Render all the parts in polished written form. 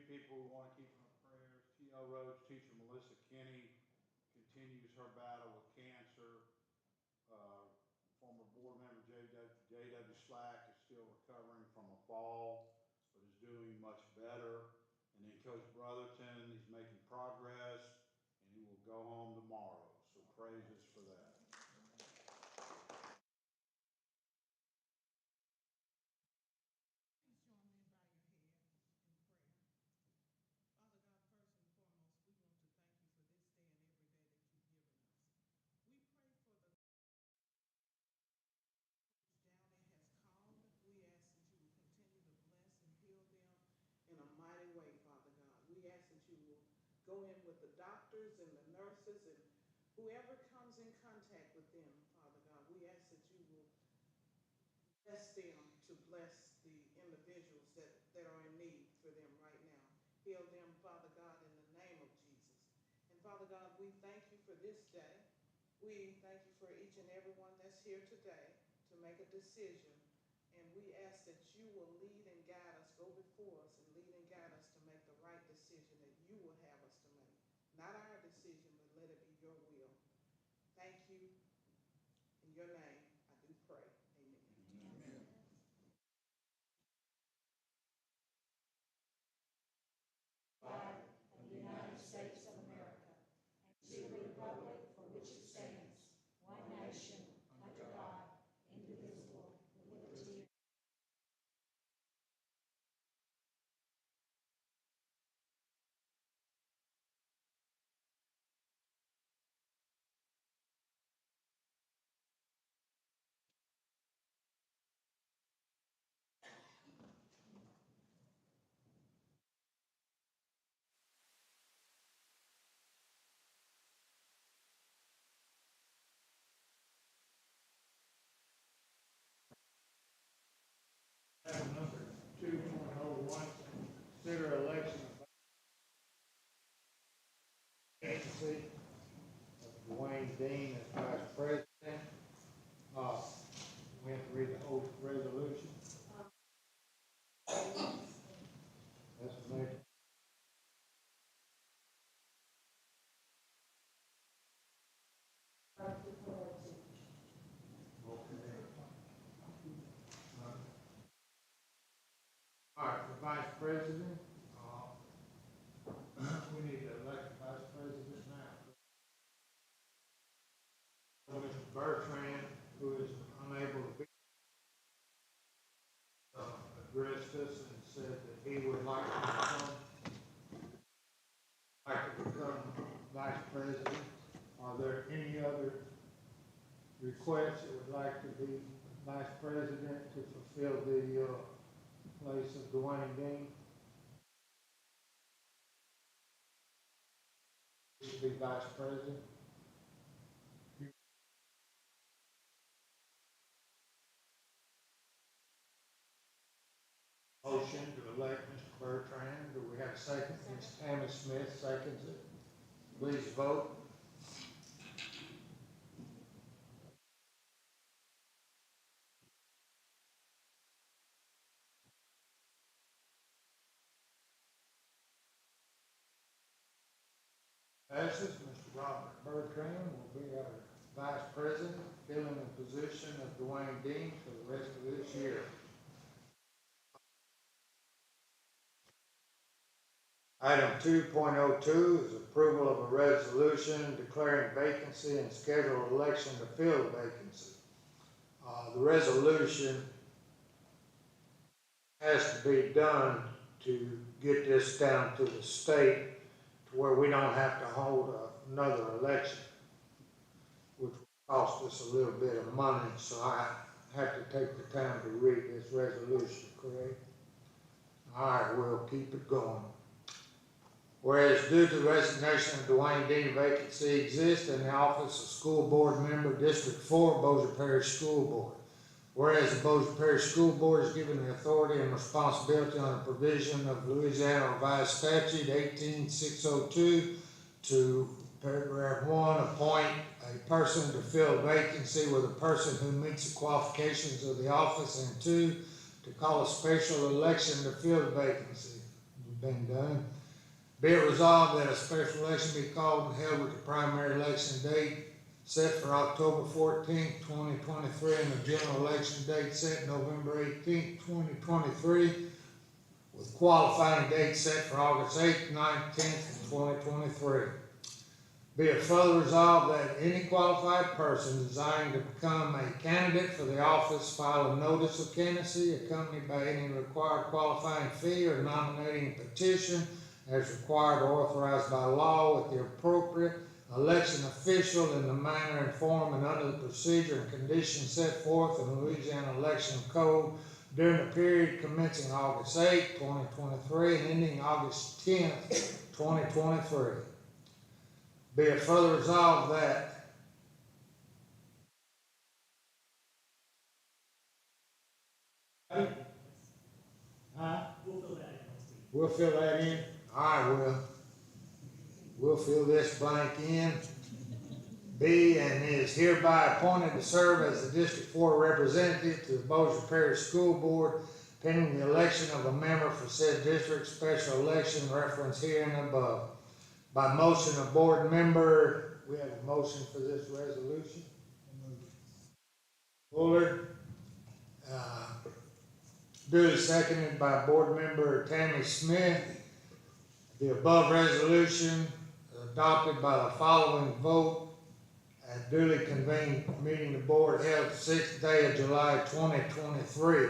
people we want to keep in our prayers. T.L. Rhodes teacher Melissa Kinney continues her battle with cancer. Former board member J.W. Slack is still recovering from a fall, but is doing much better. And then Coach Brotherton, he's making progress, and he will go home tomorrow. So praises for that. Please join me and bow your head in prayer. Father God, first and foremost, we want to thank you for this day and every day that you've given us. We pray for the Downey has called. We ask that you will continue to bless and heal them in a mighty way, Father God. We ask that you will go in with the doctors and the nurses and whoever comes in contact with them, Father God. We ask that you will bless them to bless the individuals that are in need for them right now. Heal them, Father God, in the name of Jesus. And Father God, we thank you for this day. We thank you for each and every one that's here today to make a decision. And we ask that you will lead and guide us, go before us and lead and guide us to make the right decision that you will have us to make. Not our decision, but let it be your will. Thank you. In your name, I do pray. Amen. Amen. Flag of the United States of America, and to the republic for which it stands, one nation, under God, indivisible, with liberty. Item number 2.01, consider election of vacancy of Dwayne Dean as vice president. We have to read the whole resolution. That's me. All right, for vice president, we need to elect a vice president now. Mr. Bertrand, who is unable to be, addressed us and said that he would like to become vice president. Are there any other requests that would like to be vice president to fulfill the place of Dwayne Dean? To be vice president? Motion to elect Mr. Bertrand. Do we have a second? Ms. Tammy Smith seconds it. Please vote. Passes. Mr. Robert Bertrand will be our vice president, filling the position of Dwayne Dean for the rest of this year. Item 2.02 is approval of a resolution declaring vacancy and scheduled election to fill the vacancy. The resolution has to be done to get this down to the state to where we don't have to hold another election, which will cost us a little bit of money, so I have to take the time to read this resolution, correct? All right, we'll keep it going. Whereas due to the resignation of Dwayne Dean, vacancy exists in the office of School Board Member, District 4, Bossier Parish School Board. Whereas the Bossier Parish School Board is given the authority and responsibility on the provision of Louisiana Revised Statute 18602 to paragraph 1, appoint a person to fill a vacancy with a person who meets the qualifications of the office, and 2, to call a special election to fill the vacancy. been done. Be it resolved that a special election be called and held with the primary election date set for October 14th, 2023, and the general election date set November 18th, 2023, with qualifying dates set for August 8th, 9th, 10th, and 2023. Be it further resolved that any qualified person desiring to become a candidate for the office file a notice of candidacy accompanied by any required qualifying fee or nominating petition as required or authorized by law with the appropriate election official in the manner and form and under the procedure and conditions set forth in the Louisiana Election Code during the period commencing August 8, 2023 and ending August 10th, 2023. Be it further resolved that we'll fill that in. All right, we'll fill this blank in. B, and is hereby appointed to serve as the District 4 representative to the Bossier Parish School Board pending the election of a member for said district special election referenced here and above. By motion of board member, we have a motion for this resolution. Bullard, duly seconded by board member Tammy Smith. The above resolution adopted by the following vote at duly convened meeting the board held the 6th day of July 2023.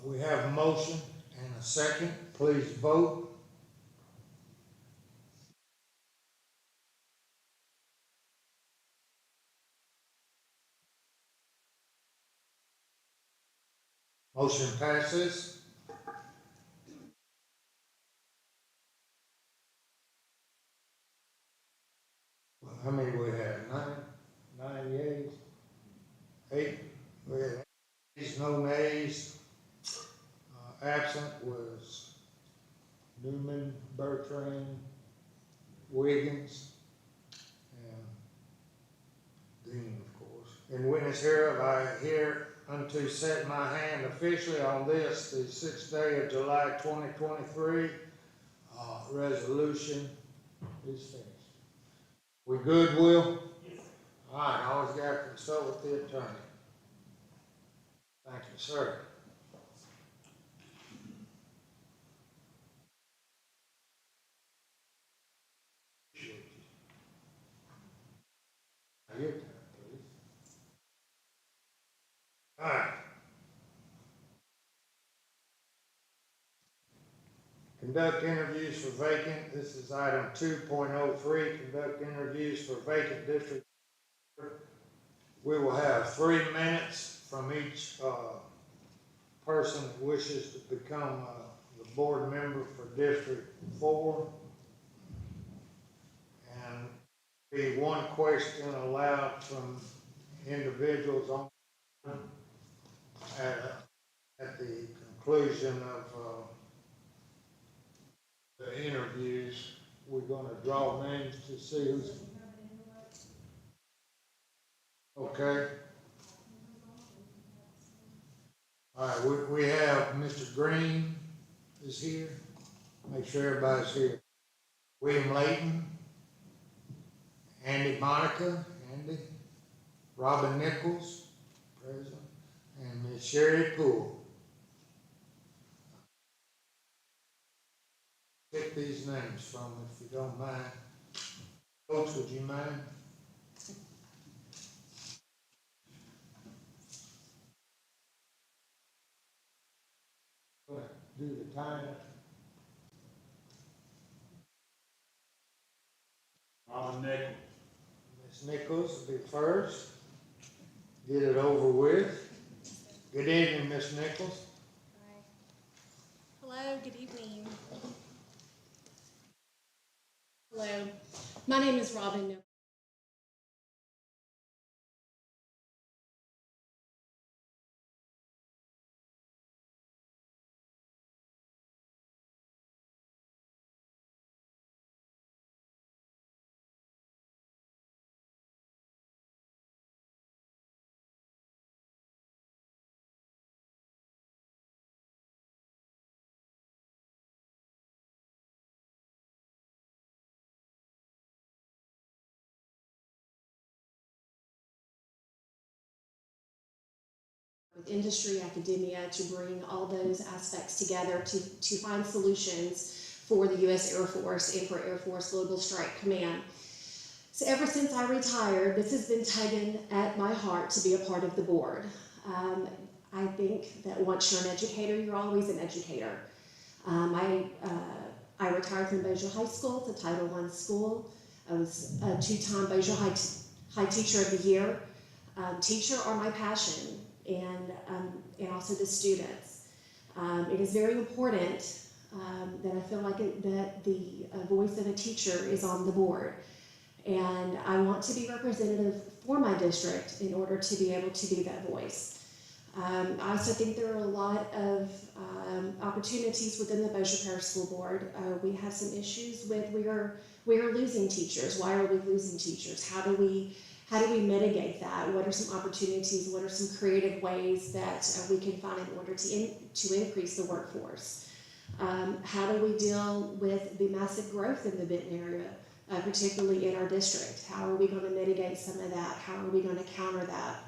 We have a motion and a second. Please vote. Motion passes. How many we have? Nine yeas? 8. We had 8 yeas, no nays. Absent was Newman, Bertrand, Wiggins, and Dean, of course. In witness hereof, I hereunto set my hand officially on this, the 6th day of July 2023. Resolution is finished. We good, Will? Yes. All right, I always got to consult with the attorney. Thank you, sir. Now your turn, please. All right. Conduct interviews for vacant. This is item 2.03. Conduct interviews for vacant district. We will have 3 minutes from each person that wishes to become the board member for District 4. And be 1 question allowed from individuals on at the conclusion of the interviews. We're going to draw names to see who's okay. All right, we have Mr. Green is here. Make sure everybody's here. William Layton, Andy Monica, Andy, Robin Nichols, present, and Miss Sherry Poole. Pick these names from if you don't mind. Folks, would you mind? Do the time. Robin Nichols. Miss Nichols will be first. Get it over with. Good evening, Miss Nichols. Hi. Hello, good evening. Hello, my name is Robin Nichols. with industry, academia, to bring all those aspects together to find solutions for the U.S. Air Force and for Air Force Global Strike Command. So ever since I retired, this has been tugging at my heart to be a part of the board. I think that once you're an educator, you're always an educator. I retired from Bossier High School, it's a Title I school. I was a two-time Bossier High Teacher of the Year. Teacher are my passion, and also the students. It is very important that I feel like that the voice of a teacher is on the board. And I want to be representative for my district in order to be able to be that voice. I also think there are a lot of opportunities within the Bossier Parish School Board. We have some issues with we are losing teachers. Why are we losing teachers? How do we mitigate that? What are some opportunities? What are some creative ways that we can find in order to increase the workforce? How do we deal with the massive growth in the Benton area, particularly in our district? How are we going to mitigate some of that? How are we going to counter that?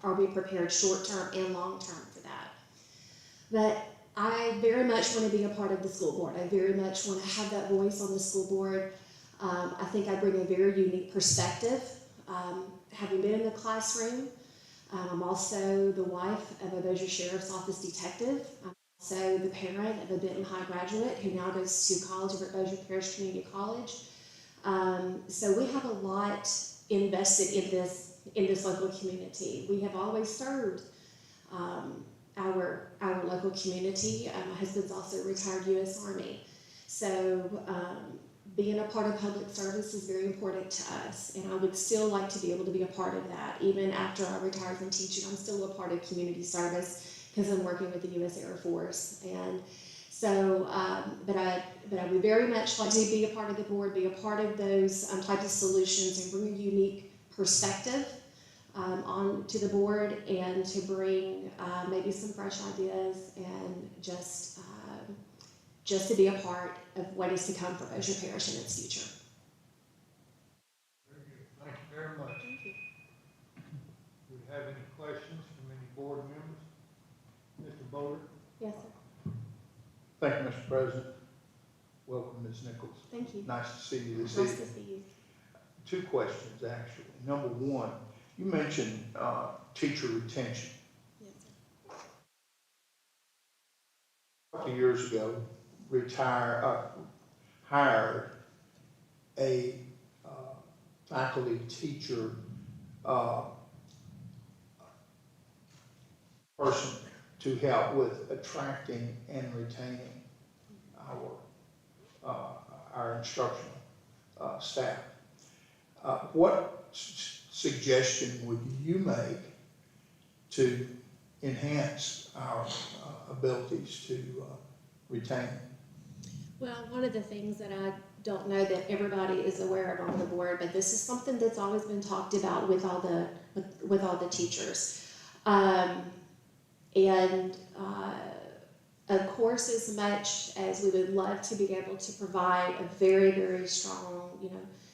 Are we prepared short-term and long-term for that? But I very much want to be a part of the school board. I very much want to have that voice on the school board. I think I bring a very unique perspective. Having been in the classroom, I'm also the wife of a Bossier Sheriff's Office detective. I'm also the parent of a Benton High graduate who now goes to college over at Bossier Parish Community College. So we have a lot invested in this local community. We have always served our local community. My husband's also a retired U.S. Army. So being a part of public service is very important to us, and I would still like to be able to be a part of that. Even after I retire from teaching, I'm still a part of community service because I'm working with the U.S. Air Force. And so, but I would very much like to be a part of the board, be a part of those types of solutions, and bring a unique perspective on to the board, and to bring maybe some fresh ideas, and just to be a part of what is to come for Bossier Parish in its future. Very good. Thank you very much. Thank you. Do we have any questions from any board members? Mr. Bowler? Yes, sir. Thank you, Mr. President. Welcome, Ms. Nichols. Thank you. Nice to see you this Nice evening. to see you. Two questions, actually. Number one, you mentioned teacher retention. Yes, sir. A couple of years ago, hired a faculty teacher person to help with attracting and retaining our instructional staff. What suggestion would you make to enhance our abilities to retain? Well, one of the things that I don't know that everybody is aware of on the board, but this is something that's always been talked about with all the teachers. Of course, as much as we would love to be able to provide a very, very strong,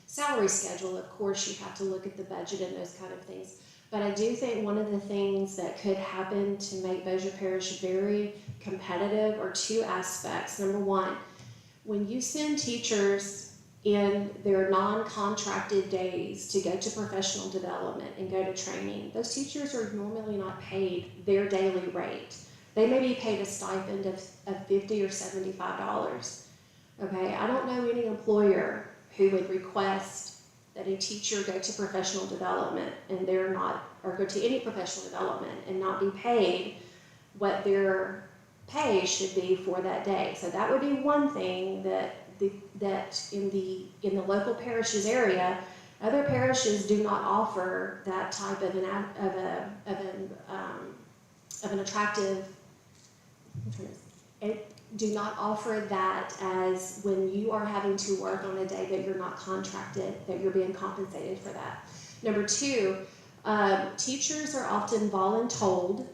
salary schedule, of course you have to look at the budget and those kind of things. But I do think one of the things that could happen to make Bossier Parish very competitive are two aspects. Number one, when you send teachers in their non-contracted days to go to professional development and go to training, those teachers are normally not paid their daily rate. They may be paid a stipend of $50 or $75. Okay, I don't know any employer who would request that a teacher go to professional development and or go to any professional development and not be paid what their pay should be for that day. So that would be one thing that in the local parishes area, other parishes do not offer that type of an attractive. Do not offer that as when you are having to work on a day that you're not contracted, that you're being compensated for that. Number two, teachers are often voluntold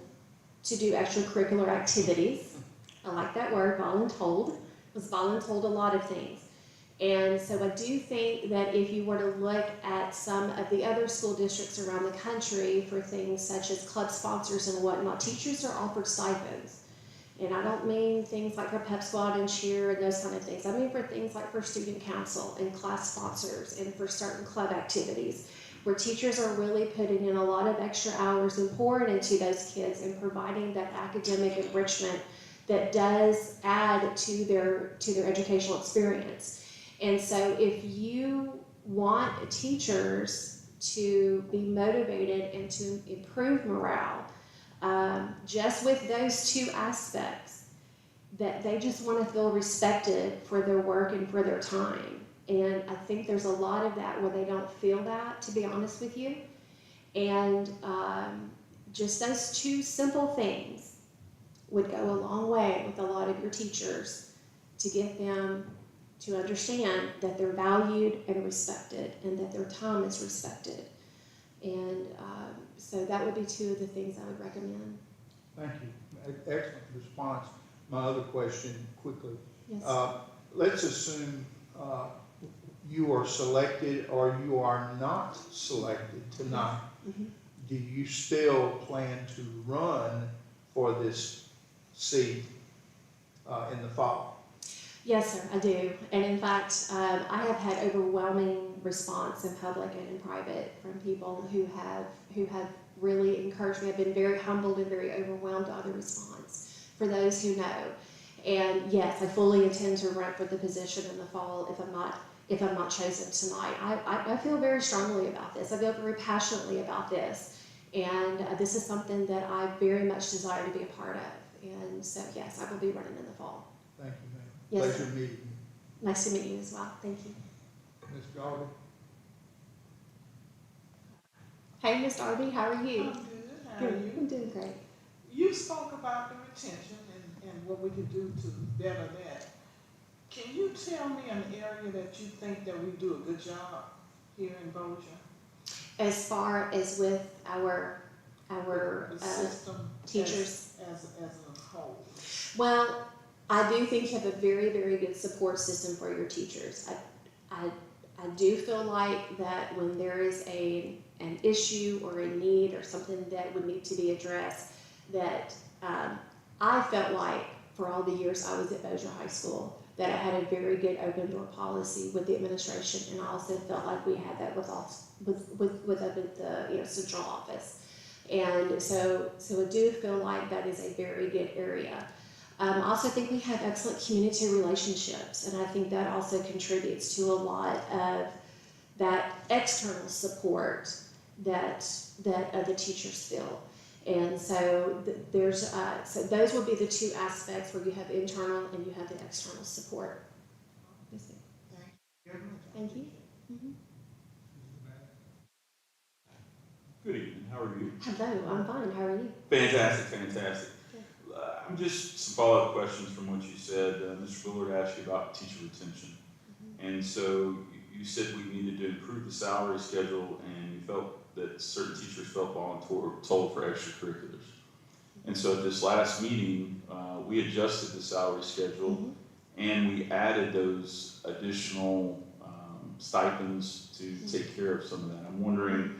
to do extracurricular activities. I like that word, voluntold, because voluntold a lot of things. And so I do think that if you were to look at some of the other school districts around the country for things such as club sponsors and whatnot, teachers are offered stipends. And I don't mean things like for pep squad and cheer and those kind of things. I mean for things like for student council and class sponsors and for certain club activities, where teachers are really putting in a lot of extra hours and pouring into those kids and providing that academic enrichment that does add to their educational experience. And so if you want teachers to be motivated and to improve morale, just with those two aspects, that they just want to feel respected for their work and for their time. And I think there's a lot of that where they don't feel that, to be honest with you. And just those two simple things would go a long way with a lot of your teachers to get them to understand that they're valued and respected and that their time is respected. And so that would be two of the things I would recommend. Thank you. Excellent response. My other question, quickly. Yes. Let's assume you are selected or you are not selected tonight. Mm-hmm. Do you still plan to run for this seat in the fall? Yes, sir, I do. And in fact, I have had overwhelming response in public and in private from people who have really encouraged me. I've been very humbled and very overwhelmed by the response for those who know. And yes, I fully intend to run for the position in the fall if I'm not chosen tonight. I feel very strongly about this. I feel very passionately about this. And this is something that I very much desire to be a part of. And so yes, I will be running in the fall. Thank you, ma'am. Yes, Pleasure sir. meeting you. Nice to meet you as well. Thank you. Ms. Garvey? Hey, Miss Darby, how are you? I'm good. How are you? I'm doing great. You spoke about the retention and what we could do to better that. Can you tell me an area that you think that we do a good job here in Bossier? As far as with our The system teachers. as a whole. Well, I do think you have a very, very good support system for your teachers. I do feel like that when there is an issue or a need or something that would need to be addressed, that I felt like for all the years I was at Bossier High School, that I had a very good open door policy with the administration, and I also felt like we had that with the central office. And so I do feel like that is a very good area. I also think we have excellent community relationships, and I think that also contributes to a lot of that external support that the teachers feel. And so so those would be the two aspects where you have internal and you have the external support. Yes, ma'am. Thank you. Mm-hmm. Good evening, how are you? Hello, I'm fine. How are you? Fantastic. I'm just some follow-up questions from what you said. Mr. Bullard asked you about teacher retention. And so you said we needed to improve the salary schedule, and you felt that certain teachers felt voluntold for extracurriculars. And so at this last meeting, we adjusted the salary schedule, and we added those additional stipends to take care of some of that. I'm wondering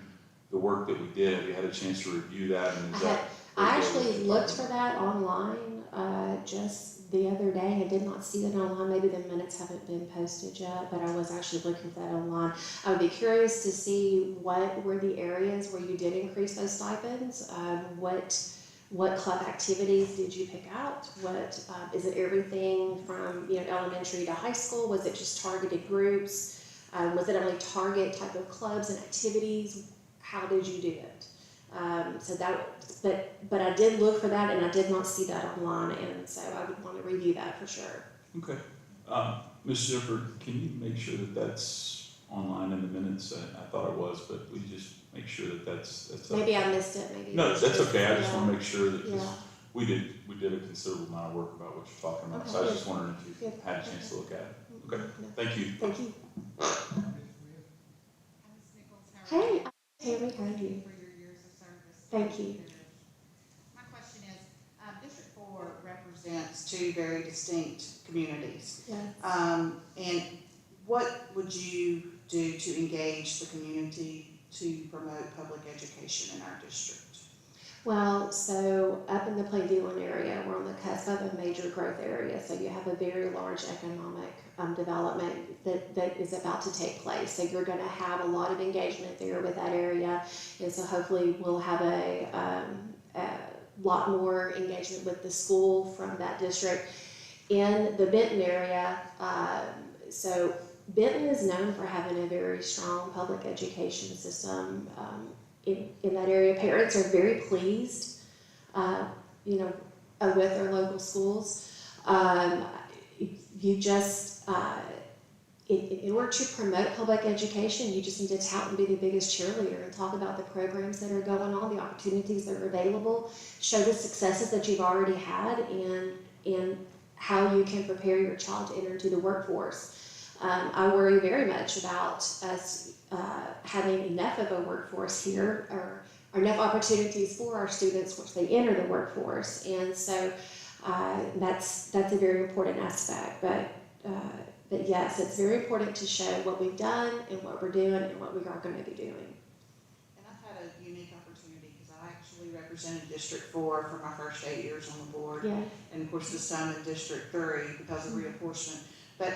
the work that we did, have you had a chance to review that? And is that I actually looked for that online just the other day. I did not see it online. Maybe the minutes haven't been posted yet, but I was actually looking for that online. I would be curious to see what were the areas where you did increase those stipends. What club activities did you pick out? What is it everything from elementary to high school? Was it just targeted groups? Was it only target type of clubs and activities? How did you do it? But I did look for that, and I did not see that online, and so I would want to review that for sure. Okay. Ms. Jennifer, can you make sure that that's online in the minutes? I thought it was, but we just make sure that that's Maybe I missed it. Maybe no, that's okay. I just Yeah. want to make sure that 'cause Yeah. we did a considerable amount of work about what you're talking about. Okay, So I was good. just wondering if you Good. had a chance to look at it. Okay. No. Thank you. Thank you. Ms. Nichols, how are Hey, you? Tammy, how are you? For your years of service. Thank you. My question is, District 4 represents two very distinct communities. Yes. And what would you do to engage the community to promote public education in our district? Well, so up in the Plain Dillon area, we're on the cusp of a major growth area. So you have a very large economic development that is about to take place. So you're going to have a lot of engagement there with that area. And so hopefully we'll have a lot more engagement with the school from that district. In the Benton area, so Benton is known for having a very strong public education system. In that area, parents are very pleased, with their local schools. You just, in order to promote public education, you just need to tout and be the biggest cheerleader and talk about the programs that are going on, the opportunities that are available, show the successes that you've already had, and how you can prepare your child to enter into the workforce. I worry very much about us having enough of a workforce here, or enough opportunities for our students once they enter the workforce, and so that's a very important aspect. But yes, it's very important to show what we've done and what we're doing and what we are going to be doing. And I've had a unique opportunity because I actually represented District 4 for my first 8 years on the board. Yeah. And of course this time in District 3 because of reapportionment. But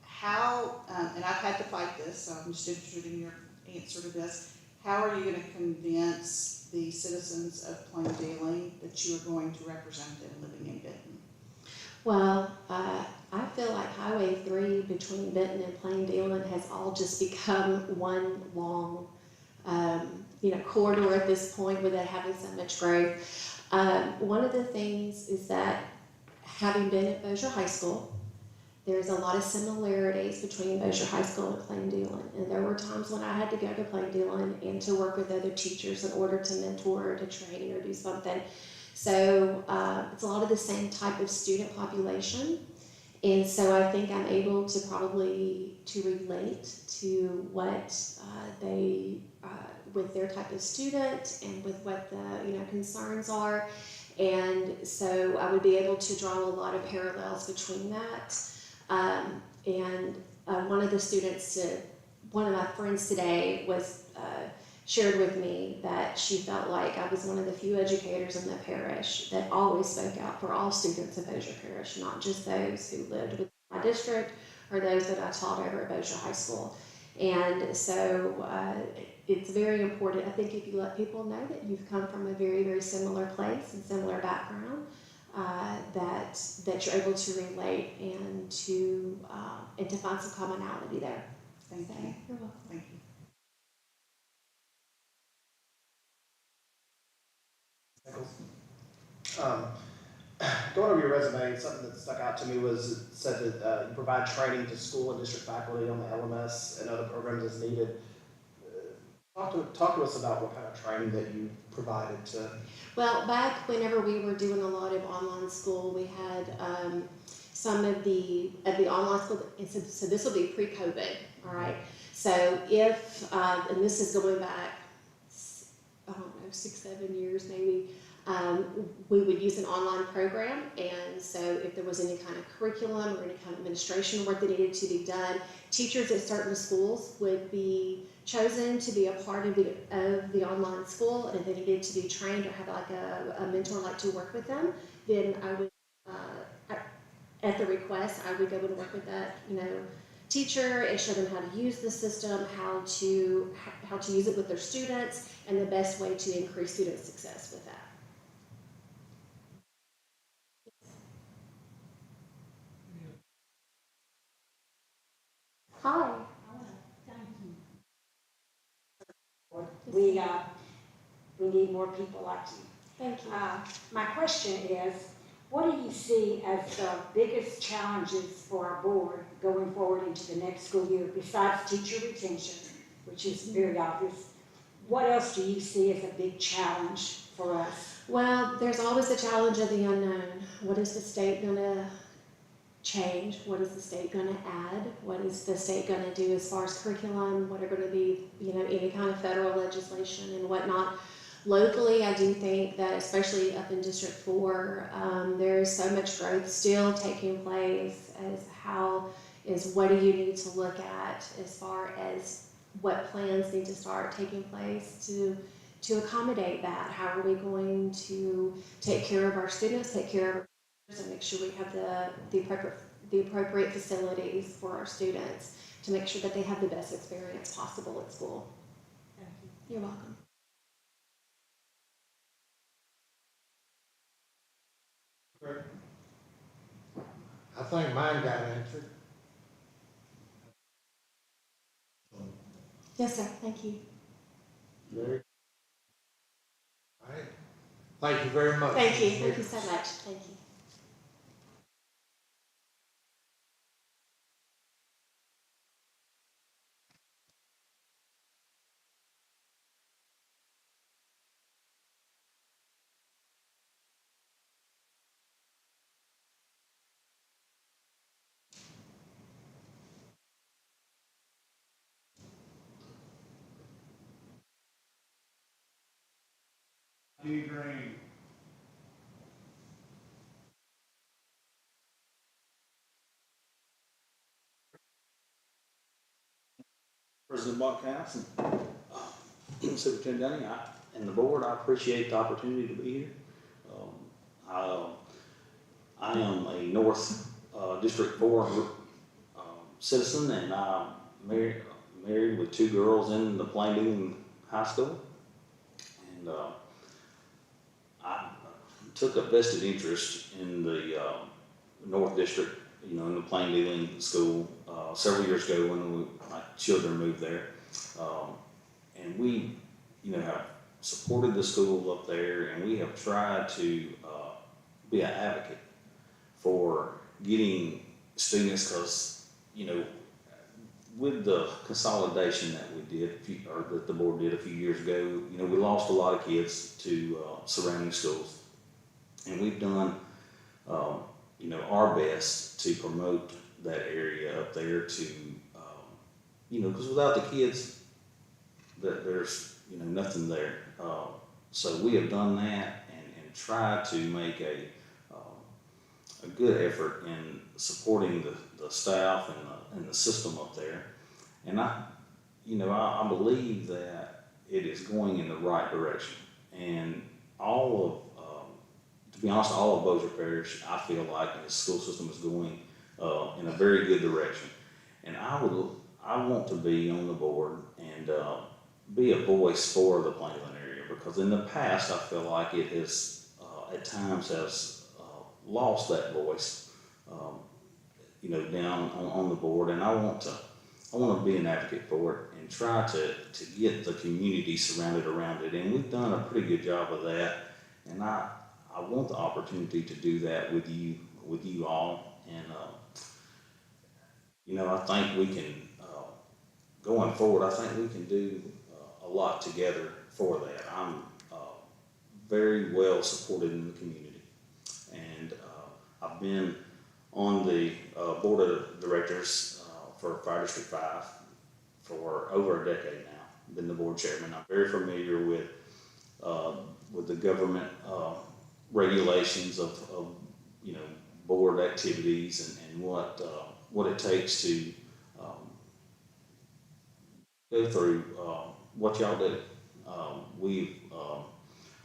how, and I've had to fight this, so I'm just interested in your answer to this. How are you going to convince the citizens of Plain Dillon that you are going to represent them living in Benton? Well, I feel like Highway 3 between Benton and Plain Dillon has all just become one long, corridor at this point without having so much growth. One of the things is that having been at Bossier High School, there's a lot of similarities between Bossier High School and Plain Dillon. And there were times when I had to go to Plain Dillon and to work with other teachers in order to mentor, or to train, or do something. So it's a lot of the same type of student population. And so I think I'm able to probably relate to what they, with their type of student and with what the concerns are. And so I would be able to draw a lot of parallels between that. One of the students, one of my friends today was shared with me that she felt like I was one of the few educators in the parish that always spoke out for all students of Bossier Parish, not just those who lived within my district or those that I taught over at Bossier High School. And so it's very important, I think, if you let people know that you've come from a very, very similar place and similar background, that you're able to relate and to find some commonality there. Thank you. You're welcome. Thank you. Going over your resume, something that stuck out to me was it said that you provide training to school and district faculty on the LMS and other programs as needed. Talk to us about what kind of training that you provided to. Well, back whenever we were doing a lot of online school, we had some of the online school, so this will be pre-COVID, all right? So if, and this is going back, I don't know, 6-7 years maybe, we would use an online program, and so if there was any kind of curriculum or any kind of administration work that needed to be done, teachers at certain schools would be chosen to be a part of the online school, and if they needed to be trained or have like a mentor like to work with them, then I would, at the request, I would go and work with that, teacher and show them how to use the system, how to use it with their students, and the best way to increase student success with that. Hi. We need more people like you. Thank you. My question is, what do you see as the biggest challenges for our board going forward into the next school year, besides teacher retention, which is very obvious? What else do you see as a big challenge for us? Well, there's always the challenge of the unknown. What is the state going to change? What is the state going to add? What is the state going to do as far as curriculum? What are going to be, any kind of federal legislation and whatnot? Locally, I do think that, especially up in District 4, there is so much growth still taking place as how is what do you need to look at as far as what plans need to start taking place to accommodate that? How are we going to take care of our students, take care of our students, and make sure we have the appropriate facilities for our students to make sure that they have the best experience possible at school. Thank you. You're welcome. I think mine got answered. Yes, sir. Thank you. Very. All right. Thank you very much. Thank you. Thank you so much. Thank you. D. Green. President Buckhouse and Superintendent Dunning, and the board, I appreciate the opportunity to be here. I am a North District 4 citizen, and I'm married with 2 girls in the Plainview High School. And I took a vested interest in the North District, in the Plainview School several years ago when my children moved there. And we, have supported the school up there, and we have tried to be an advocate for getting students, because, with the consolidation that we did, or that the board did a few years ago, we lost a lot of kids to surrounding schools. And we've done, our best to promote that area up there to, because without the kids, there's, nothing there. So we have done that and tried to make a good effort in supporting the staff and the system up there. And I believe that it is going in the right direction. And to be honest, all of Bossier Parish, I feel like the school system is going in a very good direction. And I want to be on the board and be a voice for the Plainland area, because in the past I feel like it has at times lost that voice, down on the board. And I want to be an advocate for it and try to get the community surrounded around it. And we've done a pretty good job of that. And I want the opportunity to do that with you all. And I think we can, going forward, I think we can do a lot together for that. I'm very well supported in the community, and I've been on the board of directors for Fire District 5 for over a decade now. I've been the board chairman. I'm very familiar with the government regulations of board activities and what it takes to go through what y'all do.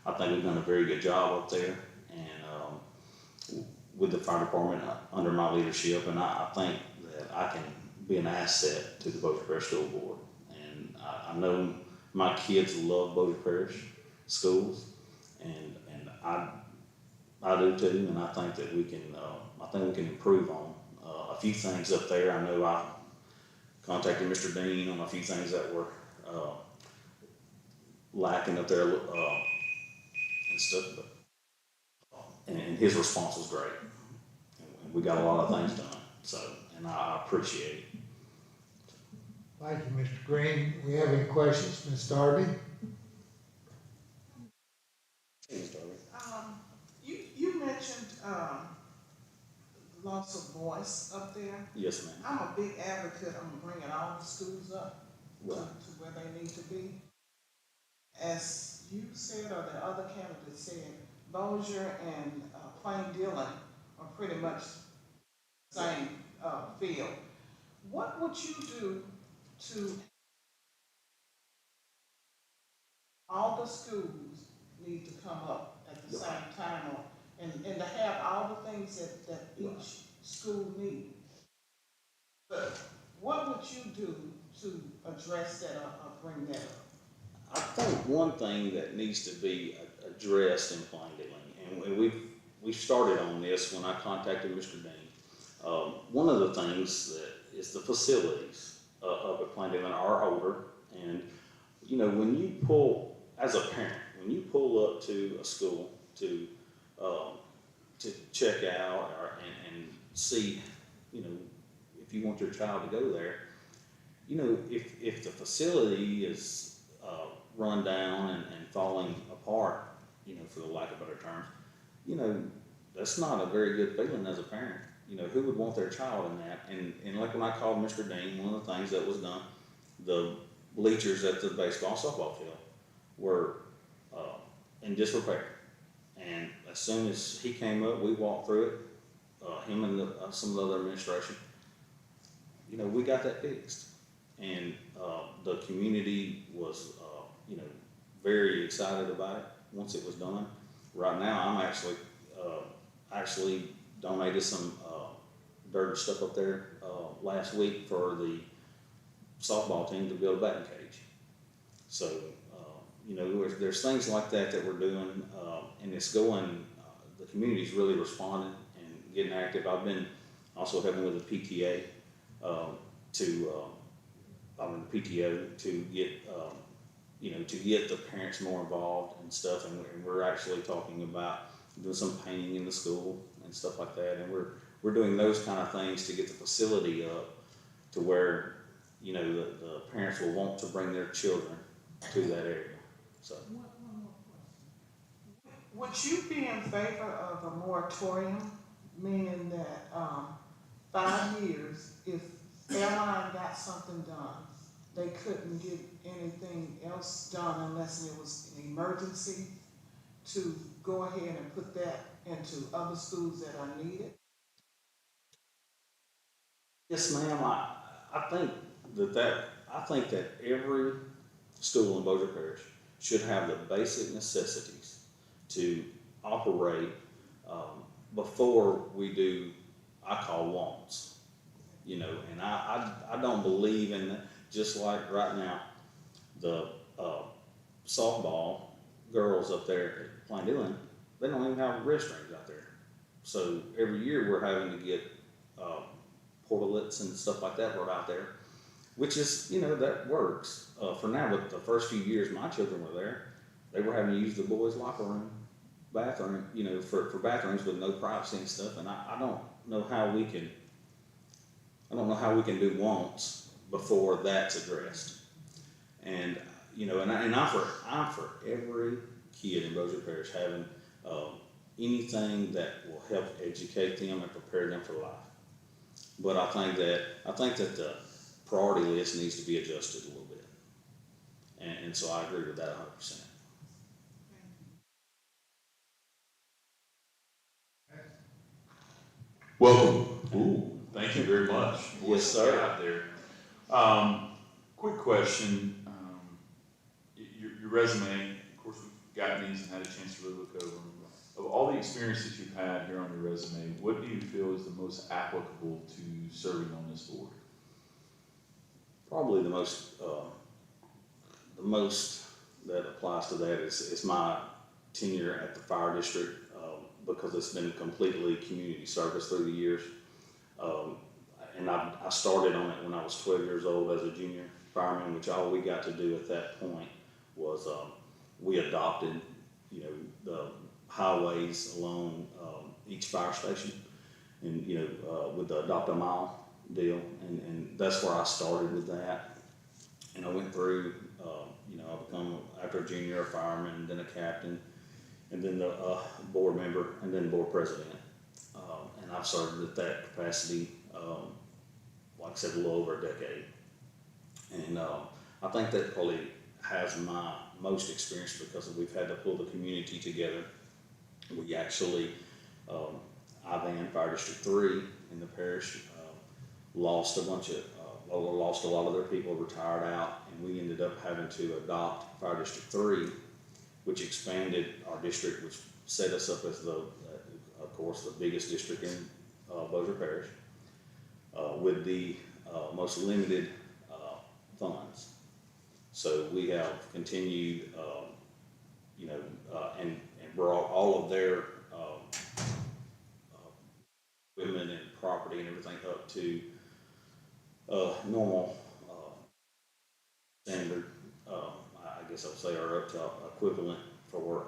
I think we've done a very good job up there, and with the fire department under my leadership, and I think that I can be an asset to the Bossier Parish School Board. And I know my kids love Bossier Parish schools, and I do too. And I think that we can improve on a few things up there. I know I contacted Mr. Dean on a few things that were lacking up there and stuff, but and his response was great. And we got a lot of things done. So, and I appreciate it. Thank you, Mr. Green. We have any questions, Ms. Darby? You mentioned loss of voice up there. Yes, ma'am. I'm a big advocate on bringing all the schools up to where they need to be. As you said, or the other candidate said, Bossier and Plain Dillon are pretty much the same field. what would you do to, all the schools need to come up at the same time, and to have all the things that each school needs? But what would you do to address that or bring that up? I think one thing that needs to be addressed in Plain Dealing, and we've started on this when I contacted Mr. Dean. One of the things that is the facilities up at Plain Dealing are older, and you know, when you pull, as a parent, when you pull up to a school to check out and see, you know, if you want your child to go there, you know, if the facility is run down and falling apart, you know, for the lack of better terms, you know, that's not a very good feeling as a parent. You know, who would want their child in that? And like when I called Mr. Dean, one of the things that was done, the bleachers at the baseball softball field were in disrepair. And as soon as he came up, we walked through it, him and some of the other administration, you know, we got that fixed. And the community was, you know, very excited about it once it was done. Right now, I'm actually donated some dirt and stuff up there last week for the softball team to build a batting cage. So, you know, there's things like that we're doing, and it's going, the community's really responding and getting active. I've been also helping with the PTA the PTO to get, you know, to get the parents more involved and stuff, and we're actually talking about doing some painting in the school and stuff like that, and we're doing those kind of things to get the facility up to where, you know, the parents will want to bring their children to that area. So. One more question. Would you be in favor of a moratorium, meaning that 5 years, if airline got something done, they couldn't get anything else done unless it was an emergency, to go ahead and put that into other schools that are needed? Yes, ma'am. I think that every school in Bossier Parish should have the basic necessities to operate before we do, I call wants. You know, and I don't believe in, just like right now, the softball girls up there at Plain Dealing, they don't even have restrooms out there. So every year we're having to get portalets and stuff like that brought out there, which is, you know, that works for now. But the first few years my children were there, they were having to use the boys' locker room, bathroom, you know, for bathrooms with no privacy and stuff. And I don't know how we can do wants before that's addressed. And you know, and I'm for every kid in Bossier Parish having anything that will help educate them and prepare them for life. But I think that the priority list needs to be adjusted a little bit, and so I agree with that 100%. Welcome. Ooh, thank you very much. Yes, sir. Out there. Quick question. Your resume, of course, we've gotten these and had a chance to really look over them. Of all the experiences you've had here on your resume, what do you feel is the most applicable to serving on this board? Probably the most that applies to that is my tenure at the fire district, because it's been completely community service through the years. And I started on it when I was 12 years old as a junior fireman, which all we got to do at that point was we adopted, you know, the highways along each fire station, and you know, with the adopt a mile deal, and that's where I started with that. And I went through, you know, I become, after a junior, a fireman, then a captain, and then the board member, and then board president. And I've served at that capacity, like I said, a little over a decade. And I think that probably has my most experience because we've had to pull the community together. We actually, I ran Fire District 3 in the parish. lost a bunch of, lost a lot of their people, retired out, and we ended up having to adopt Fire District 3, which expanded our district, which set us up as of course, the biggest district in Bossier Parish, with the most limited funds. So we have continued, and brought all of their equipment and property and everything up to normal standard. I guess I would say, are up to equivalent for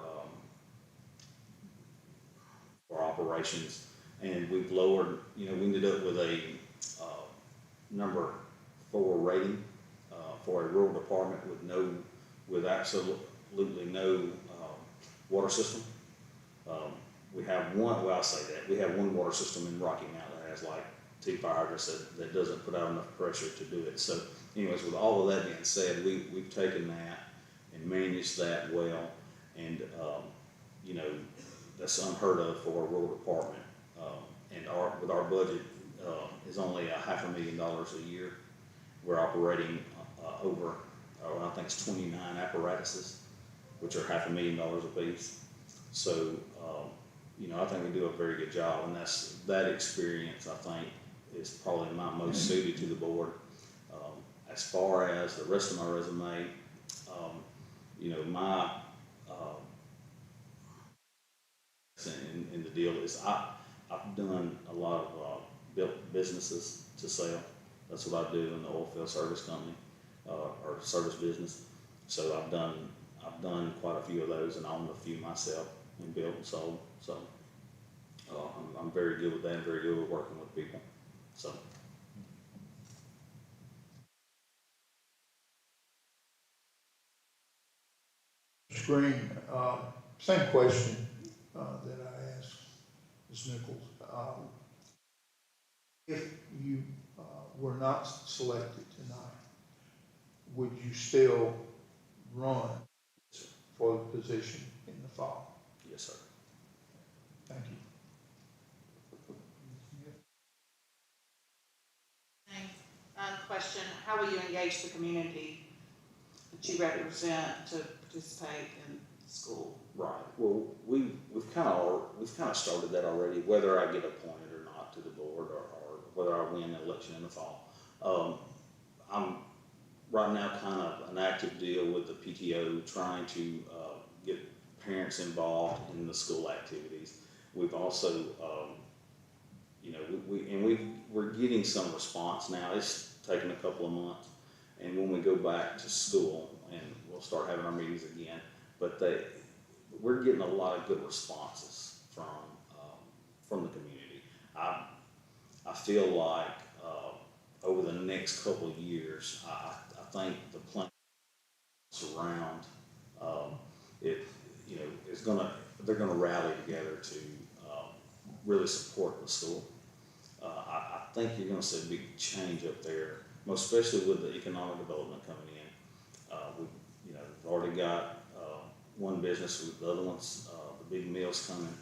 operations. And we've lowered, we ended up with a number 4 rating for a rural department with absolutely no water system. We have one, well, I say that, we have one water system in Rocky Mountain that has like 2 fire hydrants that doesn't put out enough pressure to do it. So anyways, with all of that being said, we've taken that and managed that well, and that's unheard of for a rural department. And with our budget is only $500,000 a year. We're operating over, I think it's 29 apparatuses, which are $500,000 a piece. So, I think we do a very good job, and that experience, I think, is probably my most suited to the board. As far as the rest of my resume, my in the deal is I've done a lot of built businesses to sell. That's what I do in the oil field service company or service business. So I've done quite a few of those, and I own a few myself and built and sold. So I'm very good with that, and very good with working with people. So. Mr. Green, same question that I asked Ms. Nichols. If you were not selected tonight, would you still run for the position in the fall? Yes, sir. Thank you. Thanks. Question, how will you engage the community that you represent to participate in school? Right. Well, we've kind of started that already. Whether I get appointed or not to the board, or whether I win an election in the fall, I'm right now kind of an active deal with the PTO, trying to get parents involved in the school activities. We've also, we're getting some response now. It's taken a couple of months, and when we go back to school, and we'll start having our meetings again, but we're getting a lot of good responses from the community. I feel like over the next couple of years, I think the plan around they're gonna rally together to really support the school. I think you're gonna see a big change up there, most especially with the economic development coming in. We've already got one business, with the other one's the big mill's coming,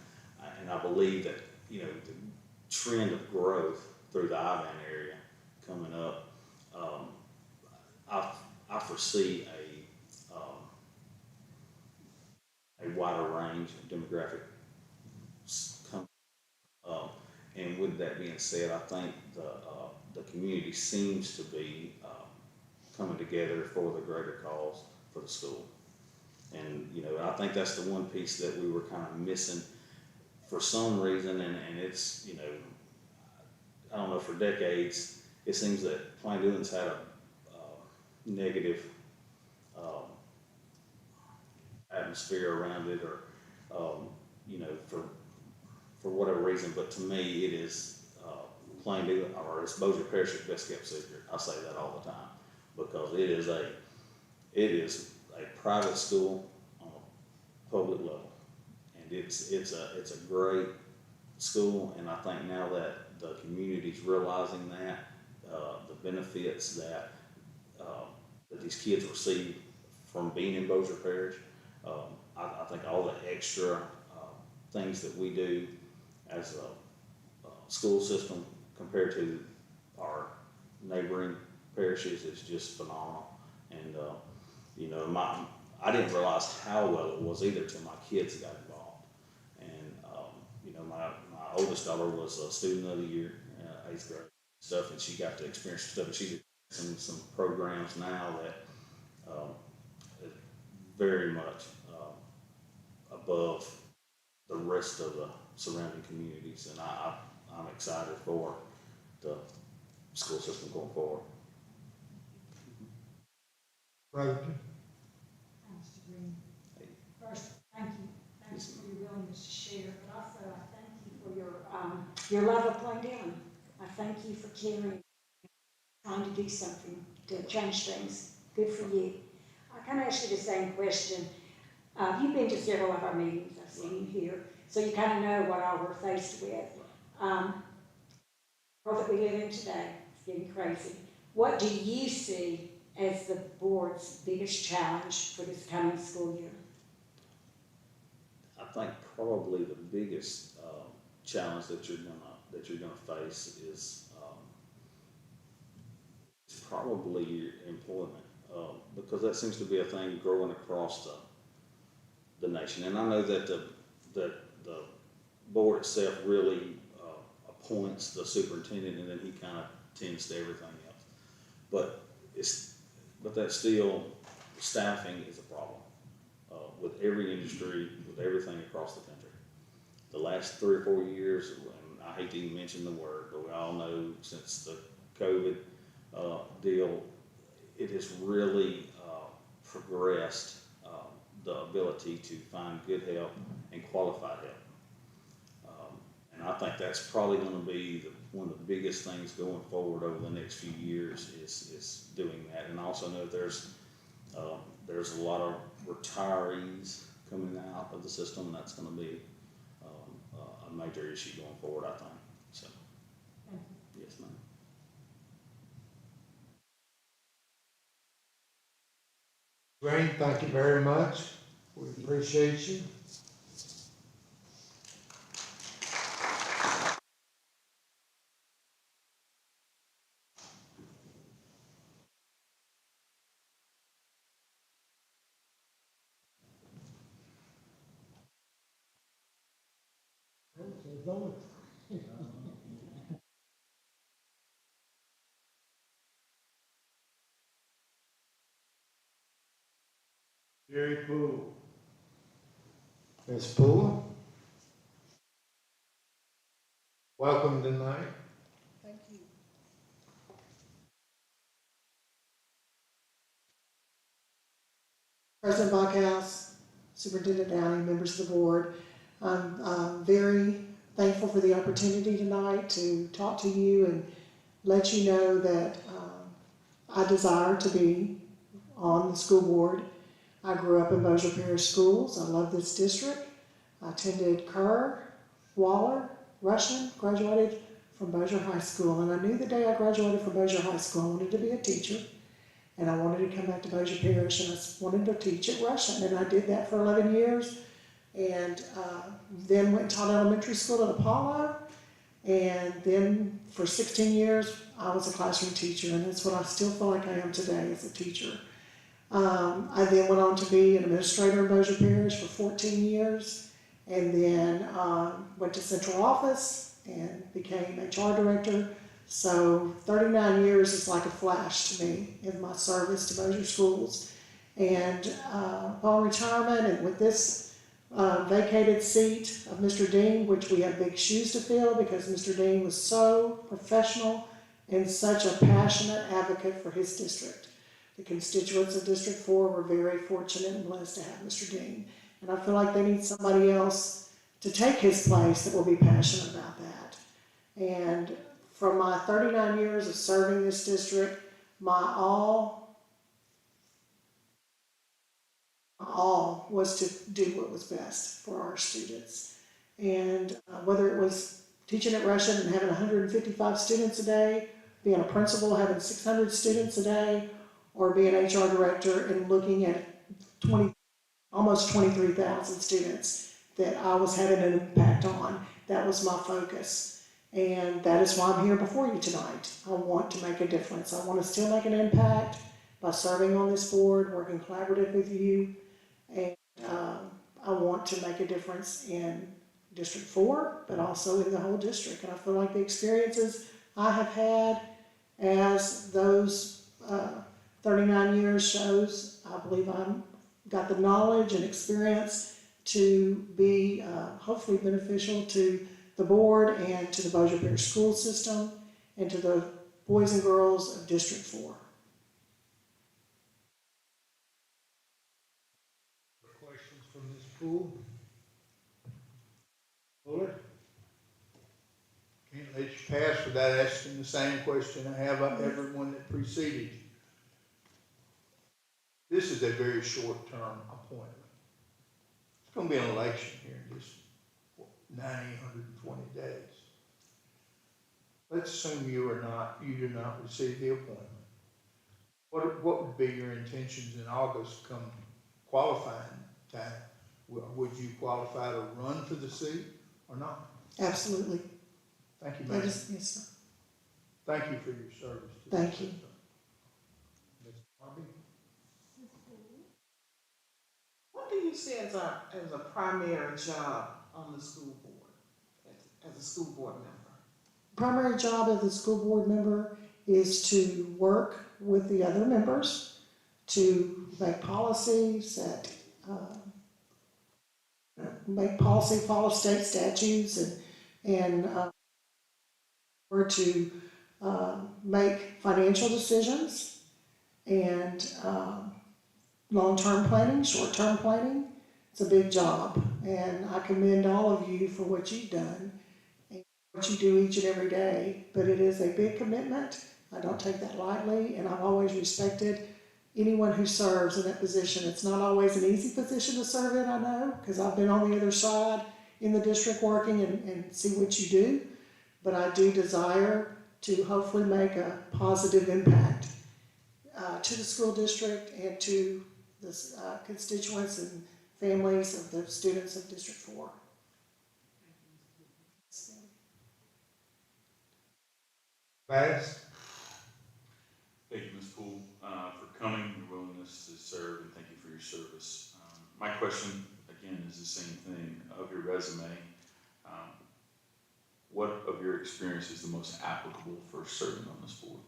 and I believe that the trend of growth through the Ivan area coming up, I foresee a wider range of demographics coming. And with that being said, I think the community seems to be coming together for the greater cause for the school. And I think that's the one piece that we were kind of missing for some reason, and it's I don't know, for decades it seems that Plain Dealing's had a negative atmosphere around it, or for whatever reason. But to me, it is Plain Dealing, or it's Bossier Parish's best kept secret. I say that all the time, because it is a private school on a public level, and it's a great school. And I think now that the community's realizing that the benefits that these kids receive from being in Bossier Parish, I think all the extra things that we do as a school system compared to our neighboring parishes is just phenomenal. And, you know, I didn't realize how well it was either till my kids got involved. And, you know, my oldest daughter was a student of the year, 8th grade stuff, and she got to experience some stuff, and she's in some programs now that, is very much, above the rest of the surrounding communities, and I'm excited for the school system going forward. Brother, Mr. Green. First, thank you. Thanks for your willingness to share, but also I thank you for your love of Plain Dealing. I thank you for caring, trying to do something to change things. Good for you. I kind of asked you the same question. You've been to several of our meetings. I've seen you here, so you kind of know what all we're faced with. The world that we live in today, it's getting crazy. What do you see as the board's biggest challenge for this coming school year? I think probably the biggest challenge that you're gonna face is probably your employment, because that seems to be a thing growing across the nation. And I know that the board itself really appoints the superintendent, and then he kind of tends to everything else. But that still, staffing is a problem with every industry, with everything across the country. The last 3 or 4 years, and I hate to even mention the word, but we all know since the COVID deal, it has really progressed the ability to find good help and qualified help. And I think that's probably going to be one of the biggest things going forward over the next few years is doing that. And I also know there's a lot of retirees coming out of the system, and that's going to be a major issue going forward, I think. So, yes, ma'am. Green, thank you very much. We appreciate you. Jerry Poole. Ms. Poole, welcome tonight. Thank you. President Buckhouse, Superintendent Downey, members of the board, I'm very thankful for the opportunity tonight to talk to you and let you know that I desire to be on the school board. I grew up in Bossier Parish Schools. I love this district. I attended Kerr, Waller, Rushman, graduated from Bossier High School, and I knew the day I graduated from Bossier High School I wanted to be a teacher. And I wanted to come back to Bossier Parish, and I wanted to teach at Russian, and I did that for 11 years, and then went and taught elementary school at Apollo, and then for 16 years I was a classroom teacher, and that's what I still feel like I am today as a teacher. I then went on to be an administrator in Bossier Parish for 14 years, and then went to central office and became HR director. So 39 years is like a flash to me in my service to Bossier Schools. And upon retirement, and with this vacated seat of Mr. Dean, which we have big shoes to fill because Mr. Dean was so professional and such a passionate advocate for his district. The constituents of District 4 were very fortunate and blessed to have Mr. Dean. And I feel like they need somebody else to take his place that will be passionate about that. And from my 39 years of serving this district, my all was to do what was best for our students. And whether it was teaching at Russian and having 155 students a day, being a principal having 600 students a day, or being HR director and looking at almost 23,000 students that I was having an impact on, that was my focus. And that is why I'm here before you tonight. I want to make a difference. I want to still make an impact by serving on this board, working collaborative with you. And I want to make a difference in District 4, but also in the whole district. And I feel like the experiences I have had as those 39 years shows, I believe I've got the knowledge and experience to be hopefully beneficial to the board and to the Bossier Parish school system and to the boys and girls of District 4. Questions from this pool? Bullard? Can't let you pass without asking the same question I have of everyone that preceded you. This is a very short-term appointment. It's gonna be an election here in just 120 days. Let's assume you do not receive the appointment. What would be your intentions in August come qualifying time? Would you qualify to run for the seat or not? Absolutely. Thank you, That ma'am. is, yes, sir. Thank you for your service. to the Thank you. system. Ms. Harvey? What do you see as a primary job on the school board, as a school board member? Primary job of the school board member is to work with the other members to make policy, follow state statutes, and or to make financial decisions and long-term planning, short-term planning. It's a big job, and I commend all of you for what you've done and what you do each and every day, but it is a big commitment. I don't take that lightly, and I've always respected anyone who serves in that position. It's not always an easy position to serve in, I know, because I've been on the other side in the district working and see what you do, but I do desire to hopefully make a positive impact to the school district and to the constituents and families of the students of District 4. Bass? Thank you, Ms. Poole, for coming, your willingness to serve, and thank you for your service. My question, again, is the same thing of your resume. What of your experience is the most applicable for serving on this board?